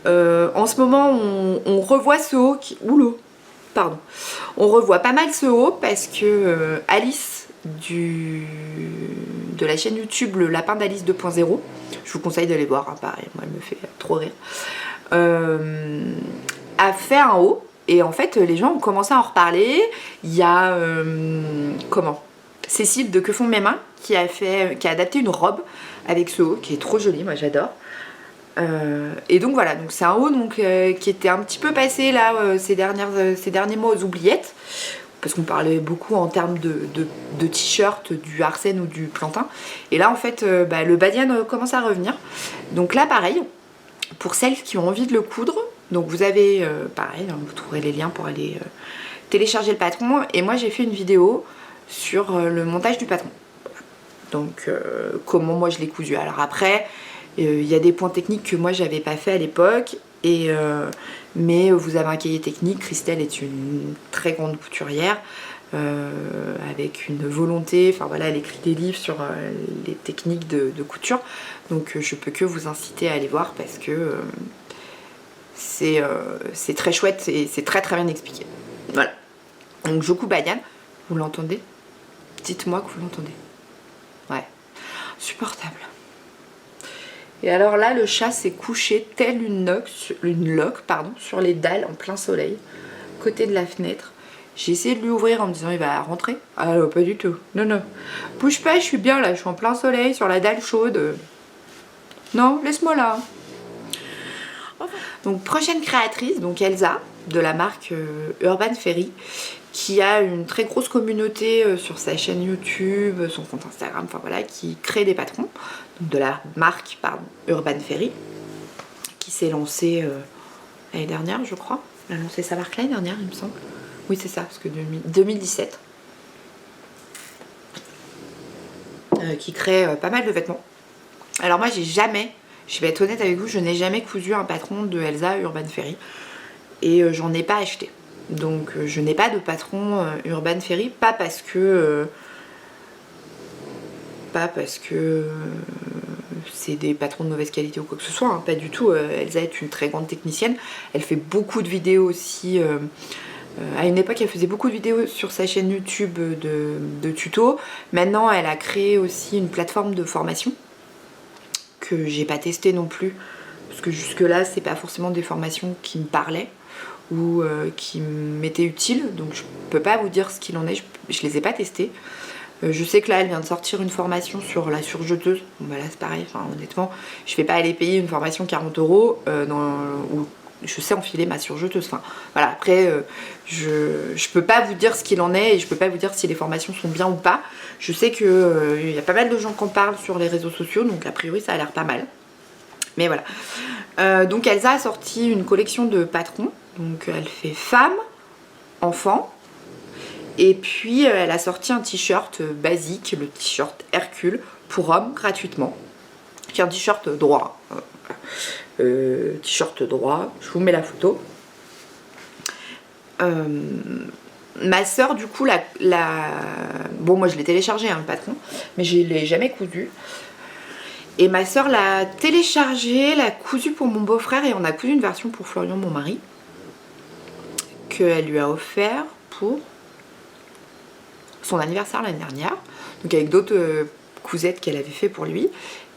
En ce moment, on revoit ce haut qui... Oula, pardon. On revoit pas mal ce haut parce que Alice de la chaîne YouTube Le Lapin d'Alice 2.0, je vous conseille d'aller voir, hein, pareil, moi elle me fait trop rire, a fait un haut Et en fait les gens ont commencé à en reparler. Il y a Cécile de Que font mes mains qui a adapté une robe avec ce haut qui est trop joli, moi j'adore. Et donc voilà, donc c'est un haut donc, qui était un petit peu passé là ces derniers mois aux oubliettes, parce qu'on parlait beaucoup en termes de t-shirt, du Arsène ou du Plantain. Et là en fait le badiane commence à revenir. Donc là pareil, pour celles qui ont envie de le coudre, donc vous avez pareil, hein, vous trouverez les liens pour aller télécharger le patron. Et moi j'ai fait une vidéo sur le montage du patron. Donc comment moi je l'ai cousu. Alors après il y a des points techniques que moi j'avais pas fait à l'époque, mais vous avez un cahier technique. Christelle est une très grande couturière avec une volonté, enfin voilà, elle écrit des livres sur les techniques de couture, donc je peux que vous inciter à aller voir parce que c'est très chouette et c'est très très bien expliqué. Voilà, donc je coupe badiane, vous l'entendez? Dites-moi que vous l'entendez. Ouais, supportable. Et alors là, le chat s'est couché tel une loque sur les dalles en plein soleil, côté de la fenêtre. J'ai essayé de lui ouvrir en me disant il va rentrer. Ah non, pas du tout. Non, non. Bouge pas, je suis bien là, je suis en plein soleil, sur la dalle chaude. Non, laisse-moi là. Donc prochaine créatrice, donc Elsa, de la marque Urban Fairy, qui a une très grosse communauté sur sa chaîne YouTube, son compte Instagram, enfin voilà, qui crée des patrons, donc de la marque Urban Fairy, qui s'est lancée l'année dernière, je crois. Elle a lancé sa marque l'année dernière, il me semble. Oui, c'est ça, parce que 2017. Qui crée pas mal de vêtements. Alors moi, je vais être honnête avec vous, je n'ai jamais cousu un patron de Elsa Urban Fairy. Et j'en ai pas acheté. Donc je n'ai pas de patron Urban Fairy, pas parce que c'est des patrons de mauvaise qualité ou quoi que ce soit, hein, pas du tout. Elsa est une très grande technicienne, elle fait beaucoup de vidéos aussi. À une époque elle faisait beaucoup de vidéos sur sa chaîne YouTube de tutos. Maintenant elle a créé aussi une plateforme de formation que j'ai pas testé non plus, parce que jusque là c'est pas forcément des formations qui me parlaient ou qui m'étaient utiles, donc je peux pas vous dire ce qu'il en est, je les ai pas testés. Je sais que là elle vient de sortir une formation sur la surjeteuse. Bon bah là c'est pareil, enfin, honnêtement je vais pas aller payer une formation 40 € où je sais enfiler ma surjeteuse. Enfin voilà, après je peux pas vous dire ce qu'il en est et je peux pas vous dire si les formations sont bien ou pas. Je sais que y a pas mal de gens qui en parlent sur les réseaux sociaux, donc a priori ça a l'air pas mal. Mais voilà. Donc Elsa a sorti une collection de patrons. Donc elle fait femme, enfant. Et puis elle a sorti un t-shirt basique, le t-shirt Hercule, pour homme gratuitement. Qui est un t-shirt droit. T-shirt droit, je vous mets la photo. Ma soeur du coup bon moi je l'ai téléchargé hein, le patron, mais je l'ai jamais cousu. Et ma soeur l'a téléchargé, l'a cousu pour mon beau-frère et on a cousu une version pour Florian, mon mari, qu'elle lui a offert pour son anniversaire l'année dernière, donc avec d'autres cousettes qu'elle avait fait pour lui,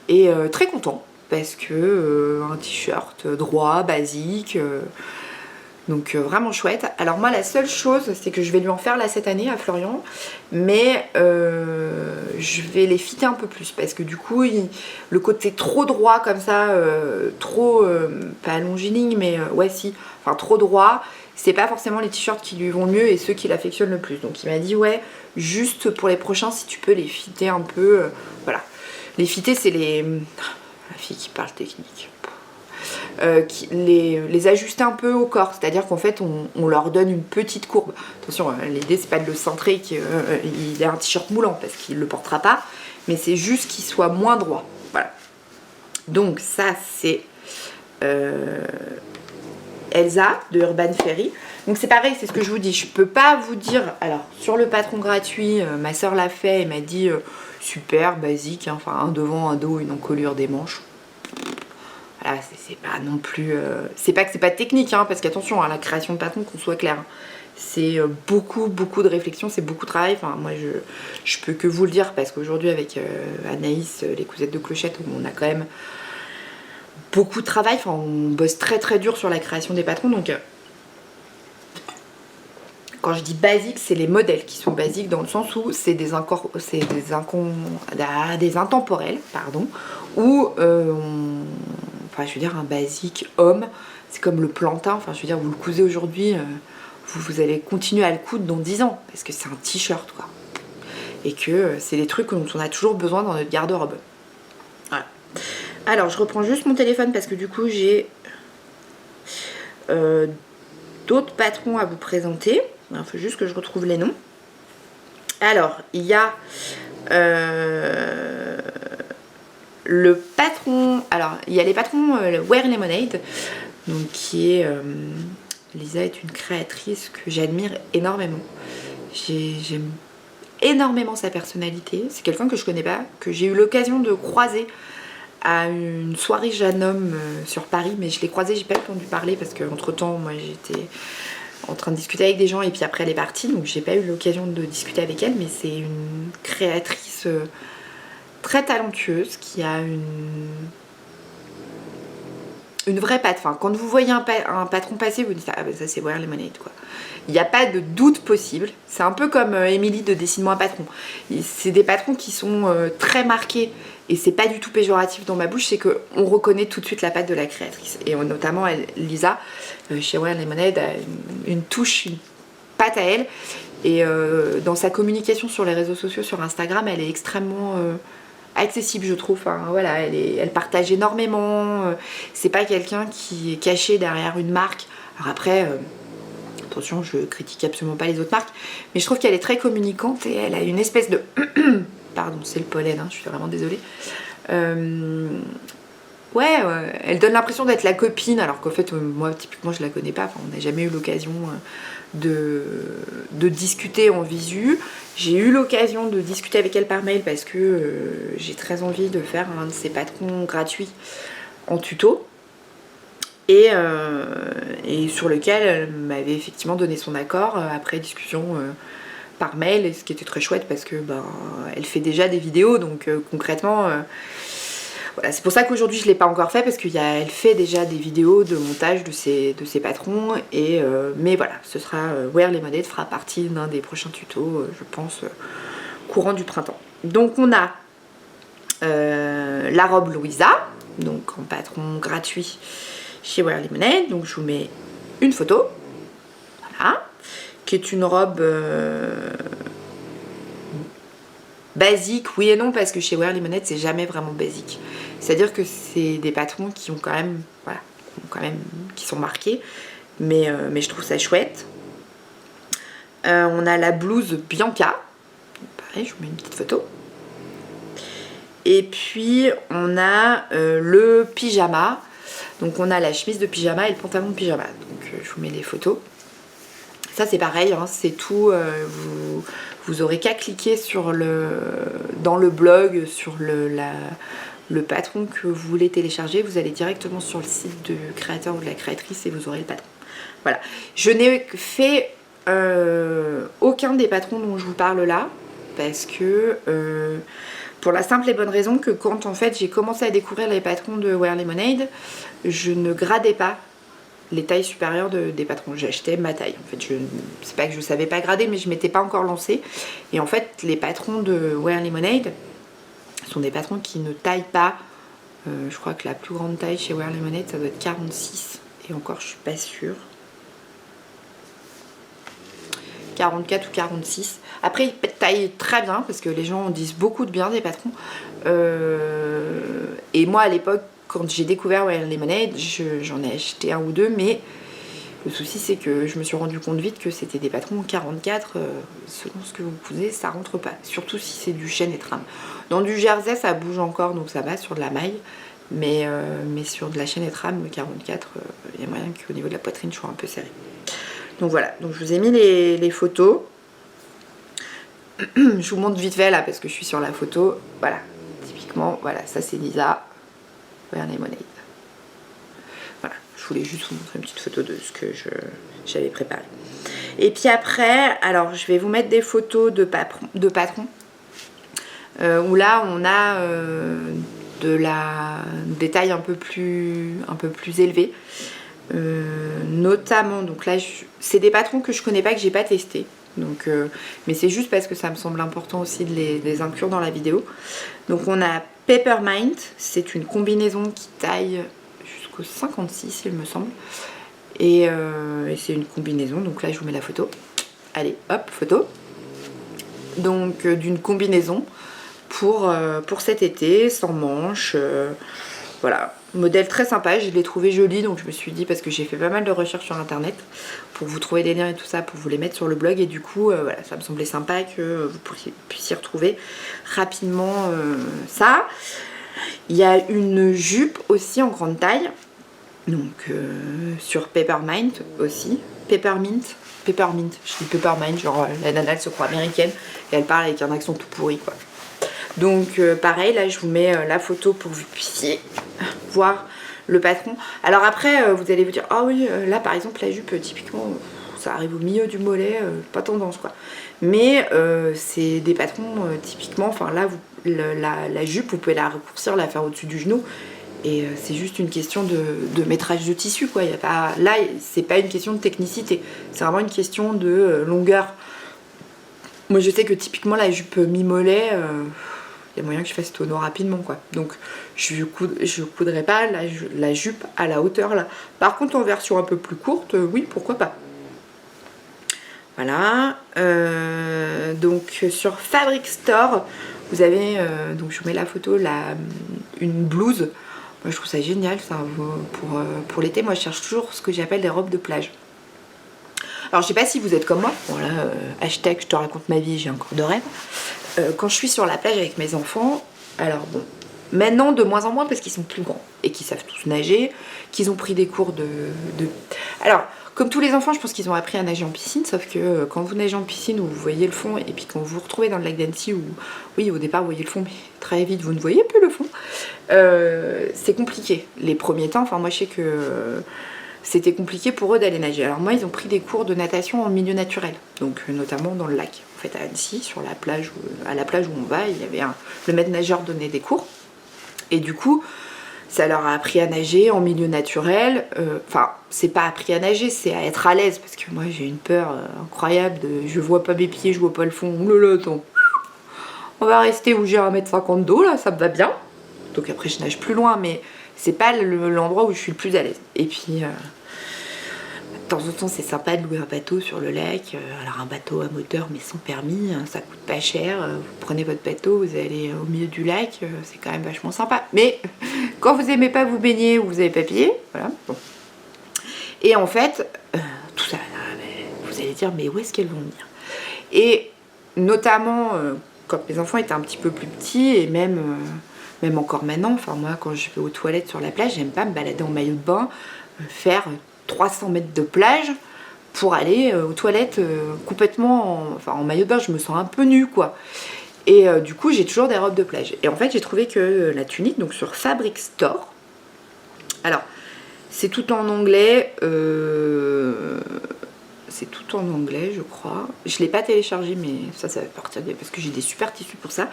et très content parce que un t-shirt droit, basique, donc vraiment chouette. Alors moi la seule chose c'est que je vais lui en faire là cette année à Florian, mais je vais les fitter un peu plus parce que du coup le côté trop droit comme ça, trop pas longiligne mais ouais si, enfin trop droit, c'est pas forcément les t-shirts qui lui vont le mieux et ceux qui l'affectionnent le plus. Donc il m'a dit ouais, juste pour les prochains si tu peux les fitter un peu, voilà. Les fitter c'est la fille qui parle technique. Les ajuster un peu au corps, c'est-à-dire qu'en fait on leur donne une petite courbe. Attention, l'idée c'est pas de le centrer qu'il ait un t-shirt moulant parce qu'il le portera pas, mais c'est juste qu'il soit moins droit. Voilà. Donc ça c'est Elsa de Urban Fairy. Donc c'est pareil, c'est ce que je vous dis, je peux pas vous dire, alors sur le patron gratuit, ma soeur l'a fait et m'a dit super basique, hein, enfin un devant, un dos, une encolure, des manches. Voilà, c'est pas non plus... c'est pas que c'est pas technique, hein, parce qu'attention, à la création de patron, qu'on soit clair, hein, c'est beaucoup de réflexion, c'est beaucoup de travail. Enfin, moi, je peux que vous le dire, parce qu'aujourd'hui, avec Anaïs, les cousettes de clochette, on a quand même beaucoup de travail. Enfin, on bosse très dur sur la création des patrons, donc Quand je dis basique, c'est les modèles qui sont basiques dans le sens où c'est des intemporels, pardon, ou enfin je veux dire un basique homme, c'est comme le plantain, enfin je veux dire vous le cousez aujourd'hui, vous allez continuer à le coudre dans 10 ans, parce que c'est un t-shirt quoi. Et que c'est des trucs dont on a toujours besoin dans notre garde-robe. Voilà. Alors je reprends juste mon téléphone parce que du coup j'ai d'autres patrons à vous présenter. Il faut juste que je retrouve les noms. Alors, il y a le patron. Alors, il y a les patrons Wear Lemonade, donc qui est. Lisa est une créatrice que j'admire énormément. J'aime énormément sa personnalité. C'est quelqu'un que je connais pas, que j'ai eu l'occasion de croiser à une soirée Jeanne Homme sur Paris, mais je l'ai croisée, j'ai pas entendu parler parce que entre temps, moi j'étais en train de discuter avec des gens et puis après elle est partie, donc j'ai pas eu l'occasion de discuter avec elle, mais c'est une créatrice très talentueuse qui a une vraie patte. Enfin, quand vous voyez un patron passer, vous dites ah ben ça c'est Wear Lemonade quoi. Il n'y a pas de doute possible. C'est un peu comme Émilie de Dessine-moi un patron. C'est des patrons qui sont très marqués et c'est pas du tout péjoratif dans ma bouche, c'est qu'on reconnaît tout de suite la patte de la créatrice. Et notamment Lisa, chez Wear Lemonade, a une touche, une patte à elle. Et dans sa communication sur les réseaux sociaux, sur Instagram, elle est extrêmement accessible je trouve. Enfin, voilà, elle partage énormément. C'est pas quelqu'un qui est caché derrière une marque. Alors après... attention, je critique absolument pas les autres marques, mais je trouve qu'elle est très communicante et elle a une espèce de... Pardon, c'est le pollen, hein, je suis vraiment désolée. Ouais, elle donne l'impression d'être la copine, alors qu'en fait, moi, typiquement, je la connais pas. Enfin, on n'a jamais eu l'occasion de discuter en visu. J'ai eu l'occasion de discuter avec elle par mail parce que j'ai très envie de faire un de ses patrons gratuits en tuto. Et sur lequel elle m'avait effectivement donné son accord après discussion par mail, ce qui était très chouette parce que elle fait déjà des vidéos, donc concrètement voilà, c'est pour ça qu'aujourd'hui je ne l'ai pas encore fait parce qu'elle fait déjà des vidéos de montage de ses patrons mais voilà, ce sera Wear Lemonade fera partie d'un des prochains tutos je pense courant du printemps. Donc on a la robe Louisa, donc en patron gratuit chez Wear Lemonade, donc je vous mets une photo, voilà, qui est une robe basique, oui et non, parce que chez Wear Lemonade c'est jamais vraiment basique. C'est-à-dire que c'est des patrons qui ont quand même, voilà, qui sont marqués, mais je trouve ça chouette. On a la blouse Bianca, pareil, je vous mets une petite photo. Et puis on a le pyjama. Donc on a la chemise de pyjama et le pantalon de pyjama. Donc je vous mets les photos. Ça c'est pareil, hein, c'est tout. Vous aurez qu'à cliquer dans le blog sur le patron que vous voulez télécharger. Vous allez directement sur le site du créateur ou de la créatrice et vous aurez le patron. Voilà. Je n'ai fait aucun des patrons dont je vous parle là parce que... pour la simple et bonne raison que quand en fait j'ai commencé à découvrir les patrons de Wear Lemonade, je ne gradais pas les tailles supérieures des patrons. J'achetais ma taille. En fait, c'est pas que je savais pas grader, mais je m'étais pas encore lancée. Et en fait, les patrons de Wear Lemonade sont des patrons qui ne taillent pas. Je crois que la plus grande taille chez Wear Lemonade, ça doit être 46. Et encore, je suis pas sûre. 44 ou 46. Après, ils taillent très bien parce que les gens en disent beaucoup de bien des patrons. Et moi, à l'époque, quand j'ai découvert Wear Lemonade, j'en ai acheté un ou deux, mais le souci, c'est que je me suis rendu compte vite que c'était des patrons 44. Selon ce que vous cousez, ça rentre pas. Surtout si c'est du chêne et trame. Dans du jersey, ça bouge encore, donc ça va sur de la maille. Mais sur de la chaîne et trame, 44, il y a moyen qu'au niveau de la poitrine, je sois un peu serrée. Donc voilà, donc je vous ai mis les photos. Je vous montre vite fait là parce que je suis sur la photo. Voilà, typiquement, voilà, ça c'est Lisa, Wear Lemonade. Voilà, je voulais juste vous montrer une petite photo de ce que j'avais préparé. Et puis après, alors je vais vous mettre des photos de patrons. Où là on a des tailles un peu plus élevées. Notamment, donc là, c'est des patrons que je connais pas, que j'ai pas testé. Donc, mais c'est juste parce que ça me semble important aussi de les inclure dans la vidéo. Donc on a Peppermint, c'est une combinaison qui taille jusqu'au 56 il me semble. Et c'est une combinaison, donc là je vous mets la photo. Allez, hop, photo. Donc d'une combinaison pour cet été, sans manches. Voilà, modèle très sympa, je l'ai trouvé joli, donc je me suis dit, parce que j'ai fait pas mal de recherches sur internet pour vous trouver des liens et tout ça, pour vous les mettre sur le blog, et du coup voilà, ça me semblait sympa que vous puissiez retrouver rapidement ça. Il y a une jupe aussi en grande taille, donc sur Peppermint aussi, Peppermint, je dis Peppermint, genre la nana elle se croit américaine et elle parle avec un accent tout pourri quoi. Donc pareil, là je vous mets la photo pour que vous puissiez voir le patron. Alors après vous allez vous dire, ah oui, là par exemple la jupe typiquement ça arrive au milieu du mollet, pas tendance quoi. Mais c'est des patrons typiquement, enfin là la jupe vous pouvez la raccourcir, la faire au-dessus du genou. Et c'est juste une question de métrage de tissu quoi. Y a pas, là c'est pas une question de technicité, c'est vraiment une question de longueur. Moi je sais que typiquement la jupe mi-mollet, il y a moyen que je fasse tonneau rapidement quoi. Donc je coudrais pas la jupe à la hauteur là. Par contre en version un peu plus courte, oui pourquoi pas. Voilà. Donc sur Fabric Store, vous avez, donc je vous mets la photo, une blouse. Moi je trouve ça génial ça, pour l'été. Moi je cherche toujours ce que j'appelle des robes de plage. Alors je sais pas si vous êtes comme moi, voilà, hashtag je te raconte ma vie, j'ai encore de rêves. Quand je suis sur la plage avec mes enfants, alors bon, maintenant de moins en moins parce qu'ils sont plus grands et qu'ils savent tous nager, qu'ils ont pris des cours de... Alors, comme tous les enfants, je pense qu'ils ont appris à nager en piscine, sauf que quand vous nagez en piscine où vous voyez le fond et puis quand vous vous retrouvez dans le lac d'Annecy où, oui, au départ vous voyez le fond, mais très vite vous ne voyez plus le fond, c'est compliqué. Les premiers temps, enfin moi je sais que... c'était compliqué pour eux d'aller nager. Alors moi, ils ont pris des cours de natation en milieu naturel, donc notamment dans le lac. En fait, à Annecy, sur la plage, à la plage où on va, il y avait le maître nageur donnait des cours. Et du coup, ça leur a appris à nager en milieu naturel. Enfin, c'est pas appris à nager, c'est à être à l'aise, parce que moi, j'ai une peur incroyable de je vois pas mes pieds, je vois pas le fond. Oh là là, attends. On va rester où j'ai 1,50 m d'eau, là, ça me va bien. Donc après, je nage plus loin, mais c'est pas l'endroit où je suis le plus à l'aise. Et puis, de temps en temps, c'est sympa de louer un bateau sur le lac. Alors un bateau à moteur, mais sans permis, hein, ça coûte pas cher. Vous prenez votre bateau, vous allez au milieu du lac, c'est quand même vachement sympa. Mais quand vous aimez pas vous baigner ou vous avez pas pied, voilà. Bon. Et en fait, tout ça, vous allez dire, mais où est-ce qu'elles vont venir? Et notamment, quand mes enfants étaient un petit peu plus petits, et même encore maintenant, enfin moi quand je vais aux toilettes sur la plage, j'aime pas me balader en maillot de bain, faire 300 mètres de plage pour aller aux toilettes complètement en maillot de bain, je me sens un peu nue quoi. Et du coup j'ai toujours des robes de plage. Et en fait j'ai trouvé que la tunique, donc sur Fabric Store, alors c'est tout en anglais, c'est tout en anglais je crois. Je l'ai pas téléchargé mais ça va partir parce que j'ai des super tissus pour ça.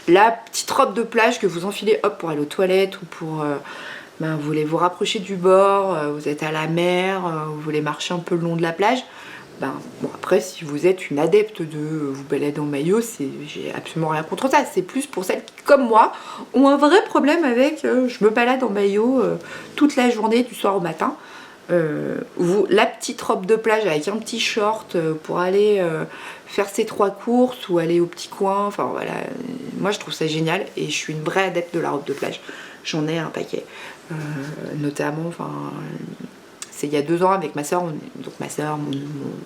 La petite robe de plage que vous enfilez hop pour aller aux toilettes ou pour... vous voulez vous rapprocher du bord, vous êtes à la mer, vous voulez marcher un peu le long de la plage. Bon après si vous êtes une adepte de vous balader en maillot, j'ai absolument rien contre ça. C'est plus pour celles qui, comme moi, ont un vrai problème avec je me balade en maillot toute la journée du soir au matin. La petite robe de plage avec un petit short pour aller faire ses 3 courses ou aller au petit coin, enfin voilà, moi je trouve ça génial et je suis une vraie adepte de la robe de plage, j'en ai un paquet, notamment, enfin c'est il y a 2 ans avec ma soeur, donc ma soeur,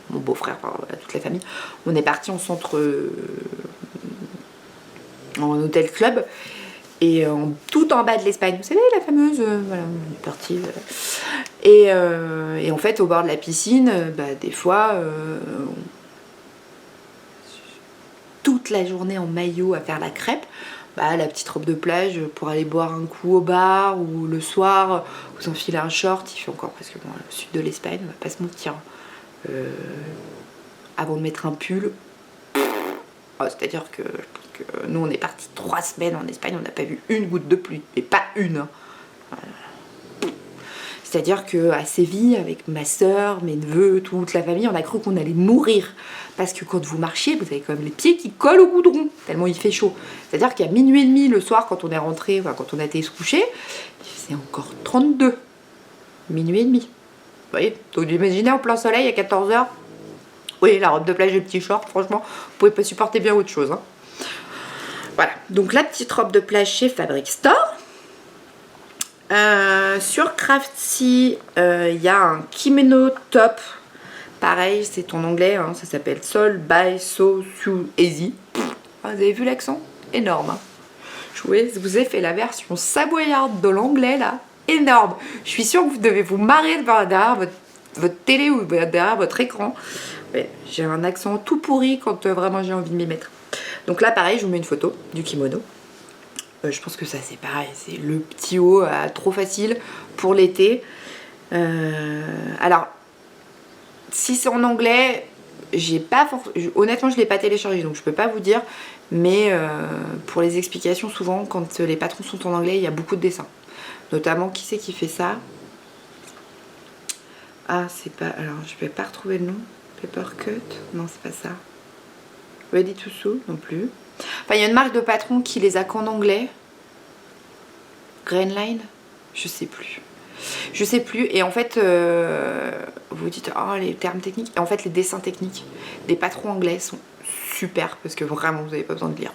mon beau-frère, enfin, voilà, toute la famille, on est parti en centre, en hôtel club. Et tout en bas de l'Espagne, vous savez la fameuse, voilà, on est parti. Et en fait au bord de la piscine, des fois, toute la journée en maillot à faire la crêpe, la petite robe de plage pour aller boire un coup au bar ou le soir, vous enfilez un short, il fait encore presque bon, le sud de l'Espagne, on va pas se mentir. Avant de mettre un pull, c'est-à-dire que nous on est parti 3 semaines en Espagne, on n'a pas vu une goutte de pluie, mais pas une. Voilà. C'est-à-dire qu'à Séville, avec ma soeur, mes neveux, toute la famille, on a cru qu'on allait mourir. Parce que quand vous marchiez, vous avez quand même les pieds qui collent au goudron, tellement il fait chaud. C'est-à-dire qu'à minuit et demi le soir, quand on est rentré, enfin quand on a été se coucher, il faisait encore 32. Minuit et demi. Vous voyez, donc imaginez en plein soleil à 14h. Oui, la robe de plage et le petit short, franchement, vous pouvez pas supporter bien autre chose. Hein. Voilà, donc la petite robe de plage chez Fabric Store. Sur Craftsy, il y a un kimono top. Pareil, c'est en anglais, hein, ça s'appelle Sol by So Su Easy. Vous avez vu l'accent? Énorme. Hein. Je vous ai fait la version savoyarde de l'anglais là. Énorme. Je suis sûre que vous devez vous marrer derrière votre télé ou derrière votre écran. Ouais, j'ai un accent tout pourri quand vraiment j'ai envie de m'y mettre. Donc là, pareil, je vous mets une photo du kimono. Je pense que ça, c'est pareil. C'est le petit haut trop facile pour l'été. Alors, si c'est en anglais, honnêtement, je ne l'ai pas téléchargé, donc je peux pas vous dire. Mais pour les explications, souvent, quand les patrons sont en anglais, il y a beaucoup de dessins. Notamment, qui c'est qui fait ça? Ah, c'est pas... Alors, je vais pas retrouver le nom. Papercut? Non, c'est pas ça. Ready to Sew non plus. Enfin, il y a une marque de patron qui les a qu'en anglais. Grainline? Je sais plus. Je sais plus. Et en fait, vous dites, oh, les termes techniques. Et en fait, les dessins techniques des patrons anglais sont super parce que vraiment, vous n'avez pas besoin de lire.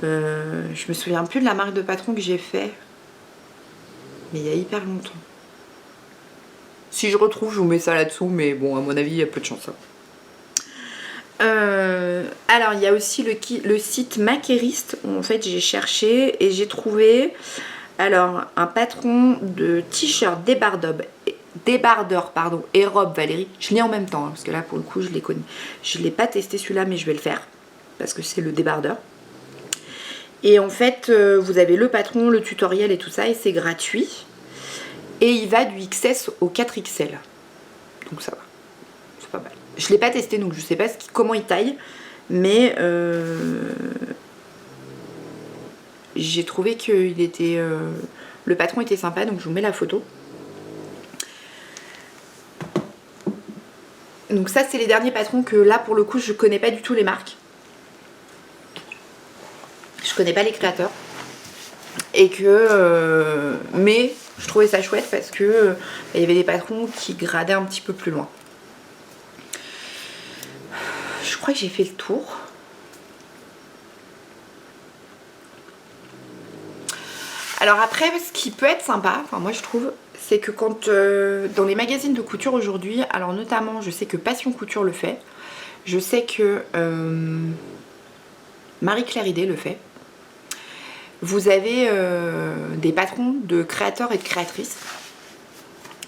Je me souviens plus de la marque de patron que j'ai fait. Mais il y a hyper longtemps. Si je retrouve, je vous mets ça là-dessous. Mais bon, à mon avis, il y a peu de chance. Alors, il y a aussi le site Maqueriste. Où, en fait, j'ai cherché et j'ai trouvé alors un patron de t-shirt débardeur et robe Valérie. Je l'ai en même temps, hein, parce que là, pour le coup, je les connais. Je ne l'ai pas testé celui-là, mais je vais le faire. Parce que c'est le débardeur. Et en fait, vous avez le patron, le tutoriel et tout ça. Et c'est gratuit. Et il va du XS au 4XL. Donc ça va. C'est pas mal. Je ne l'ai pas testé, donc je ne sais pas comment il taille. Mais j'ai trouvé que le patron était sympa, donc je vous mets la photo. Donc ça, c'est les derniers patrons que là, pour le coup, je connais pas du tout les marques. Je connais pas les créateurs. Et que... mais je trouvais ça chouette parce que il y avait des patrons qui gradaient un petit peu plus loin. Je crois que j'ai fait le tour. Alors après, ce qui peut être sympa, enfin moi je trouve, c'est que quand dans les magazines de couture aujourd'hui, alors notamment je sais que Passion Couture le fait, je sais que Marie-Claire Idé le fait. Vous avez des patrons de créateurs et de créatrices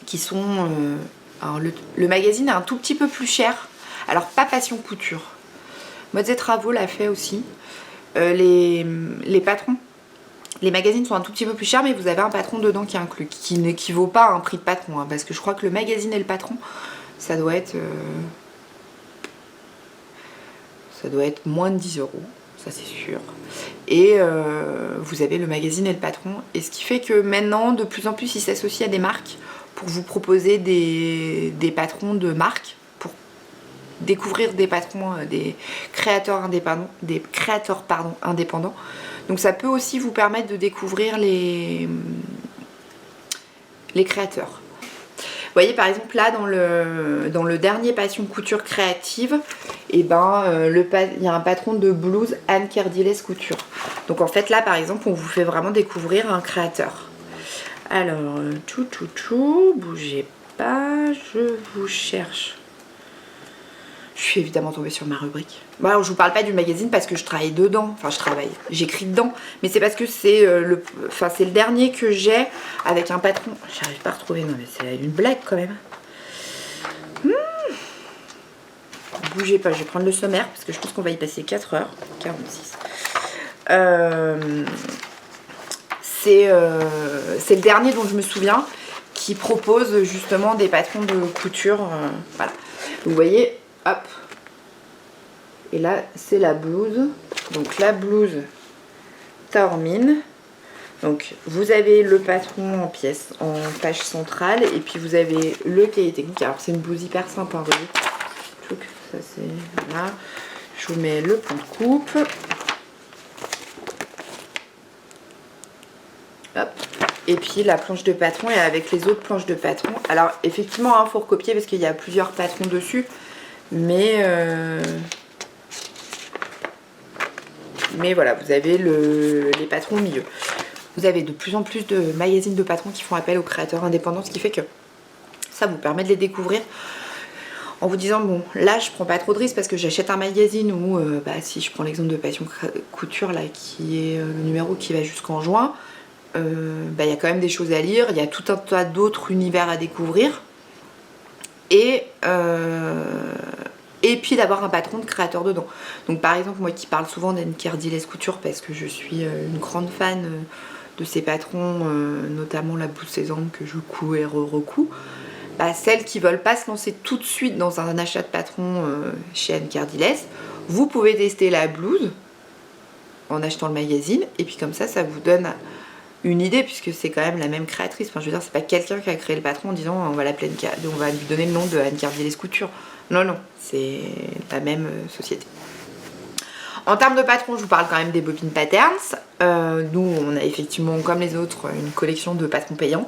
qui sont... alors le magazine est un tout petit peu plus cher. Alors pas Passion Couture. Modes et Travaux l'a fait aussi. Les patrons, les magazines sont un tout petit peu plus chers, mais vous avez un patron dedans qui est inclus, qui n'équivaut pas à un prix de patron. Hein, parce que je crois que le magazine et le patron, ça doit être moins de 10 €. Ça c'est sûr. Et vous avez le magazine et le patron. Et ce qui fait que maintenant, de plus en plus, ils s'associent à des marques pour vous proposer des patrons de marques, pour découvrir des patrons, des créateurs indépendants. Donc ça peut aussi vous permettre de découvrir les créateurs. Vous voyez par exemple là dans le dernier Passion Couture Créative, et il y a un patron de blouse Anne Kerdiles Couture. Donc en fait là par exemple on vous fait vraiment découvrir un créateur. Alors bougez pas, je vous cherche. Je suis évidemment tombée sur ma rubrique. Bon, alors, je vous parle pas du magazine parce que je travaille dedans. Enfin, j'écris dedans. Mais c'est parce que c'est le dernier que j'ai avec un patron. J'arrive pas à retrouver. Non, mais c'est une blague quand même. Bougez pas, je vais prendre le sommaire parce que je pense qu'on va y passer 4h46. C'est le dernier dont je me souviens qui propose justement des patrons de couture. Voilà. Vous voyez. Hop. Et là, c'est la blouse. Donc la blouse Taormine. Donc vous avez le patron en pièce, en page centrale, et puis vous avez le cahier technique. Alors c'est une blouse hyper simple, hein, vous voyez. Ça c'est voilà. Je vous mets le plan de coupe. Hop. Et puis la planche de patron et avec les autres planches de patron. Alors effectivement, il faut recopier parce qu'il y a plusieurs patrons dessus. Mais voilà, vous avez les patrons au milieu. Vous avez de plus en plus de magazines de patrons qui font appel aux créateurs indépendants, ce qui fait que ça vous permet de les découvrir en vous disant bon là je prends pas trop de risques parce que j'achète un magazine ou si je prends l'exemple de Passion Couture là qui est le numéro qui va jusqu'en juin, y a quand même des choses à lire, il y a tout un tas d'autres univers à découvrir et puis d'avoir un patron de créateur dedans. Donc par exemple moi qui parle souvent d'Anne-Cardilès Couture parce que je suis une grande fan de ces patrons, notamment la blouse Cézanne que je couds et recouds. Celles qui veulent pas se lancer tout de suite dans un achat de patron chez Anne-Cardilès, vous pouvez tester la blouse en achetant le magazine et puis comme ça vous donne une idée puisque c'est quand même la même créatrice. Enfin je veux dire c'est pas quelqu'un qui a créé le patron en disant on va lui donner le nom de Anne-Cardilès Couture. Non, c'est la même société. En termes de patron, je vous parle quand même des bobines Patterns. Nous, on a effectivement, comme les autres, une collection de patrons payants.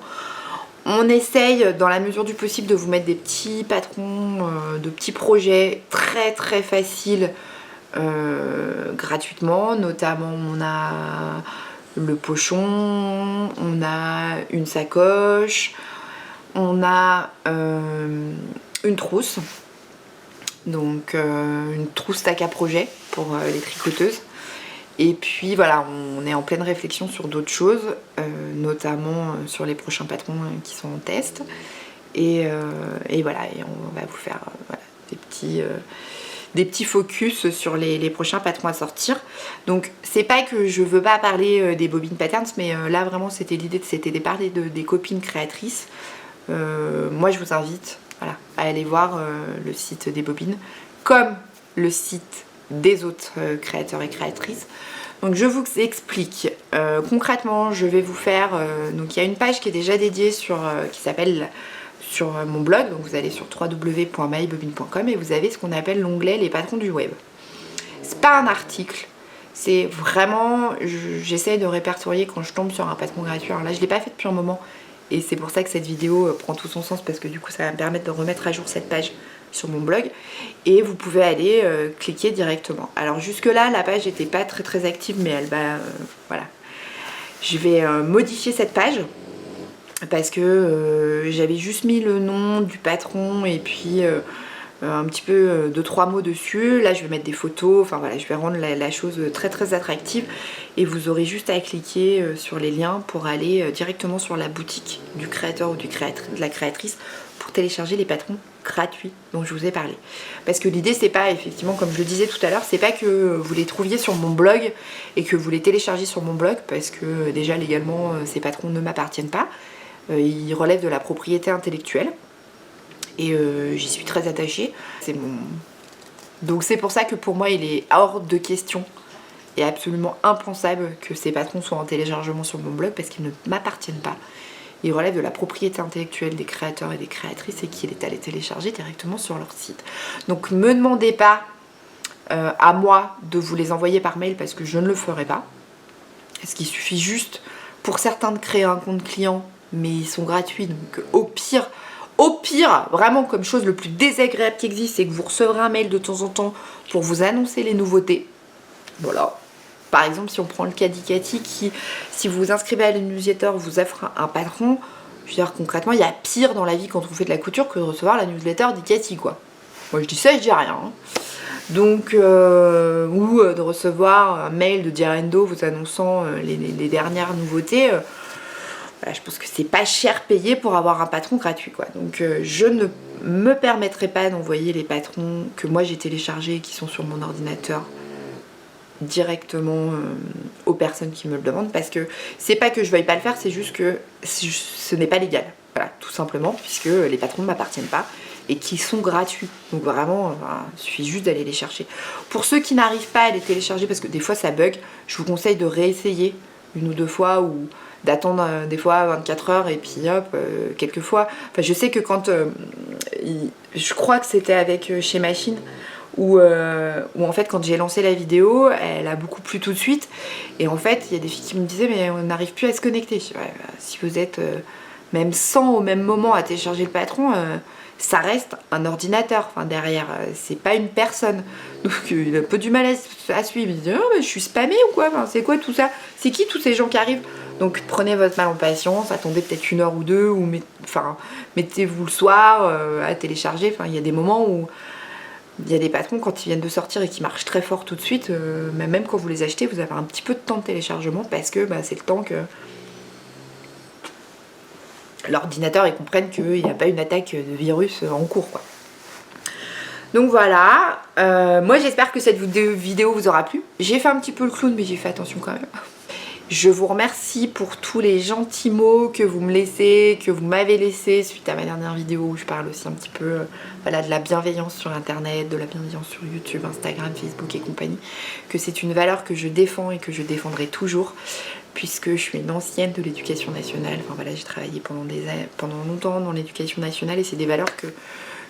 On essaye, dans la mesure du possible, de vous mettre des petits patrons, de petits projets très très faciles gratuitement. Notamment, on a le pochon, on a une sacoche, on a une trousse. Donc une trousse tac à projet pour les tricoteuses. Et puis voilà, on est en pleine réflexion sur d'autres choses, notamment sur les prochains patrons qui sont en test. Et voilà, et on va vous faire des petits focus sur les prochains patrons à sortir. Donc c'est pas que je veux pas parler des bobines Patterns, mais là vraiment c'était l'idée, c'était de parler des copines créatrices. Moi je vous invite à aller voir le site des bobines comme le site des autres créateurs et créatrices. Donc je vous explique concrètement, je vais vous faire donc il y a une page qui est déjà dédiée qui s'appelle sur mon blog, donc vous allez sur www.mybobine.com et vous avez ce qu'on appelle l'onglet les patrons du web. C'est pas un article, c'est vraiment j'essaie de répertorier quand je tombe sur un patron gratuit. Alors là je l'ai pas fait depuis un moment. Et c'est pour ça que cette vidéo prend tout son sens parce que du coup ça va me permettre de remettre à jour cette page sur mon blog et vous pouvez aller cliquer directement. Alors jusque là la page n'était pas très très active mais elle va voilà. Je vais modifier cette page parce que j'avais juste mis le nom du patron et puis un petit peu 2-3 mots dessus. Là je vais mettre des photos, enfin voilà, je vais rendre la chose très très attractive et vous aurez juste à cliquer sur les liens pour aller directement sur la boutique du créateur ou de la créatrice pour télécharger les patrons gratuits dont je vous ai parlé. Parce que l'idée c'est pas, effectivement comme je le disais tout à l'heure, c'est pas que vous les trouviez sur mon blog et que vous les téléchargez sur mon blog parce que déjà légalement ces patrons ne m'appartiennent pas, ils relèvent de la propriété intellectuelle. Et j'y suis très attachée. Donc c'est pour ça que pour moi il est hors de question et absolument impensable que ces patrons soient en téléchargement sur mon blog parce qu'ils ne m'appartiennent pas. Ils relèvent de la propriété intellectuelle des créateurs et des créatrices et qu'il est à les télécharger directement sur leur site. Donc ne me demandez pas à moi de vous les envoyer par mail parce que je ne le ferai pas. Parce qu'il suffit juste pour certains de créer un compte client mais ils sont gratuits donc au pire, vraiment comme chose le plus désagréable qui existe, c'est que vous recevrez un mail de temps en temps pour vous annoncer les nouveautés. Voilà. Par exemple, si on prend le cas d'Icati qui, si vous vous inscrivez à la newsletter, vous offre un patron, je veux dire concrètement, il y a pire dans la vie quand on fait de la couture que de recevoir la newsletter d'Icati, quoi. Moi je dis ça, je dis rien. Hein. Donc, ou de recevoir un mail de Direndo vous annonçant les dernières nouveautés. Voilà, je pense que c'est pas cher payé pour avoir un patron gratuit quoi. Donc je ne me permettrai pas d'envoyer les patrons que moi j'ai téléchargés et qui sont sur mon ordinateur directement aux personnes qui me le demandent parce que c'est pas que je veuille pas le faire, c'est juste que ce n'est pas légal. Voilà, tout simplement puisque les patrons ne m'appartiennent pas et qui sont gratuits. Donc vraiment, il suffit juste d'aller les chercher. Pour ceux qui n'arrivent pas à les télécharger parce que des fois ça bug, je vous conseille de réessayer une ou deux fois ou d'attendre des fois 24 heures et puis hop, quelquefois. Enfin, je sais que quand, je crois que c'était avec chez Machine, où en fait quand j'ai lancé la vidéo, elle a beaucoup plu tout de suite. Et en fait, il y a des filles qui me disaient mais on n'arrive plus à se connecter. Je dis, ouais, bah, si vous êtes même 100 au même moment à télécharger le patron, ça reste un ordinateur, enfin derrière, c'est pas une personne. Donc il a un peu du mal à suivre. Il dit oh, mais je suis spammée ou quoi, enfin, c'est quoi tout ça? C'est qui tous ces gens qui arrivent? Donc prenez votre mal en patience, attendez peut-être 1 heure ou 2, ou mettez-vous le soir à télécharger. Enfin, il y a des moments où il y a des patrons quand ils viennent de sortir et qui marchent très fort tout de suite, même quand vous les achetez, vous avez un petit peu de temps de téléchargement parce que bah, c'est le temps que l'ordinateur ils comprennent qu'il n'y a pas une attaque de virus en cours, quoi. Donc voilà, moi j'espère que cette vidéo vous aura plu. J'ai fait un petit peu le clown mais j'ai fait attention quand même. Je vous remercie pour tous les gentils mots que vous me laissez, que vous m'avez laissé suite à ma dernière vidéo où je parle aussi un petit peu voilà, de la bienveillance sur internet, de la bienveillance sur YouTube, Instagram, Facebook et compagnie. Que c'est une valeur que je défends et que je défendrai toujours puisque je suis une ancienne de l'éducation nationale. Enfin voilà, j'ai travaillé pendant longtemps dans l'éducation nationale et c'est des valeurs que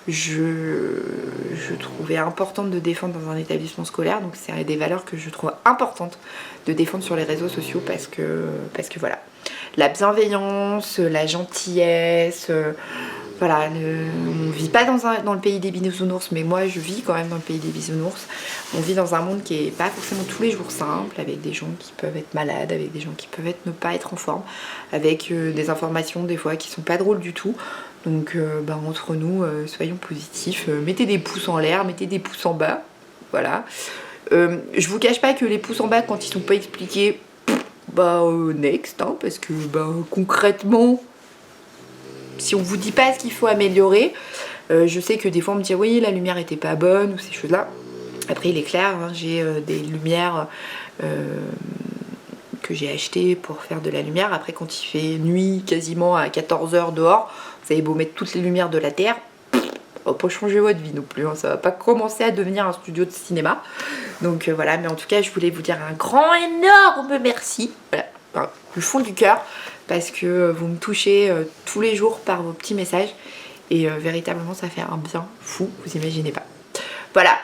je trouvais importante de défendre dans un établissement scolaire. Donc c'est des valeurs que je trouve importantes de défendre sur les réseaux sociaux parce que voilà, la bienveillance, la gentillesse, voilà, on vit pas dans le pays des bisounours, mais moi je vis quand même dans le pays des bisounours. On vit dans un monde qui est pas forcément tous les jours simple, avec des gens qui peuvent être malades, avec des gens qui peuvent ne pas être en forme, avec des informations des fois qui sont pas drôles du tout. Donc bah, entre nous, soyons positifs, mettez des pouces en l'air, mettez des pouces en bas, voilà. Je vous cache pas que les pouces en bas quand ils sont pas expliqués, bah next, hein, parce que bah, concrètement, si on vous dit pas ce qu'il faut améliorer, je sais que des fois on me dit oui la lumière était pas bonne ou ces choses là. Après il est clair, hein, j'ai des lumières que j'ai achetées pour faire de la lumière. Après quand il fait nuit quasiment à 14 h dehors, vous avez beau mettre toutes les lumières de la terre, ça va pas changer votre vie non plus, hein. Ça va pas commencer à devenir un studio de cinéma. Donc voilà, mais en tout cas je voulais vous dire un grand énorme merci, voilà, du fond du cœur, parce que vous me touchez tous les jours par vos petits messages et véritablement ça fait un bien fou, vous imaginez pas. Voilà,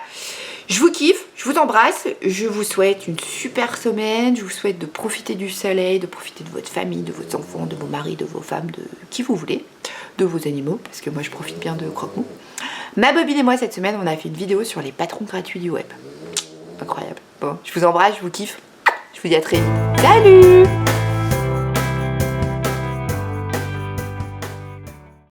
je vous kiffe, je vous embrasse, je vous souhaite une super semaine, je vous souhaite de profiter du soleil, de profiter de votre famille, de vos enfants, de vos maris, de vos femmes, de qui vous voulez, de vos animaux, parce que moi je profite bien de Croque-Mou. Ma bobine et moi cette semaine on a fait une vidéo sur les patrons gratuits du web. Incroyable. Bon, je vous embrasse, je vous kiffe, je vous dis à très vite. Salut!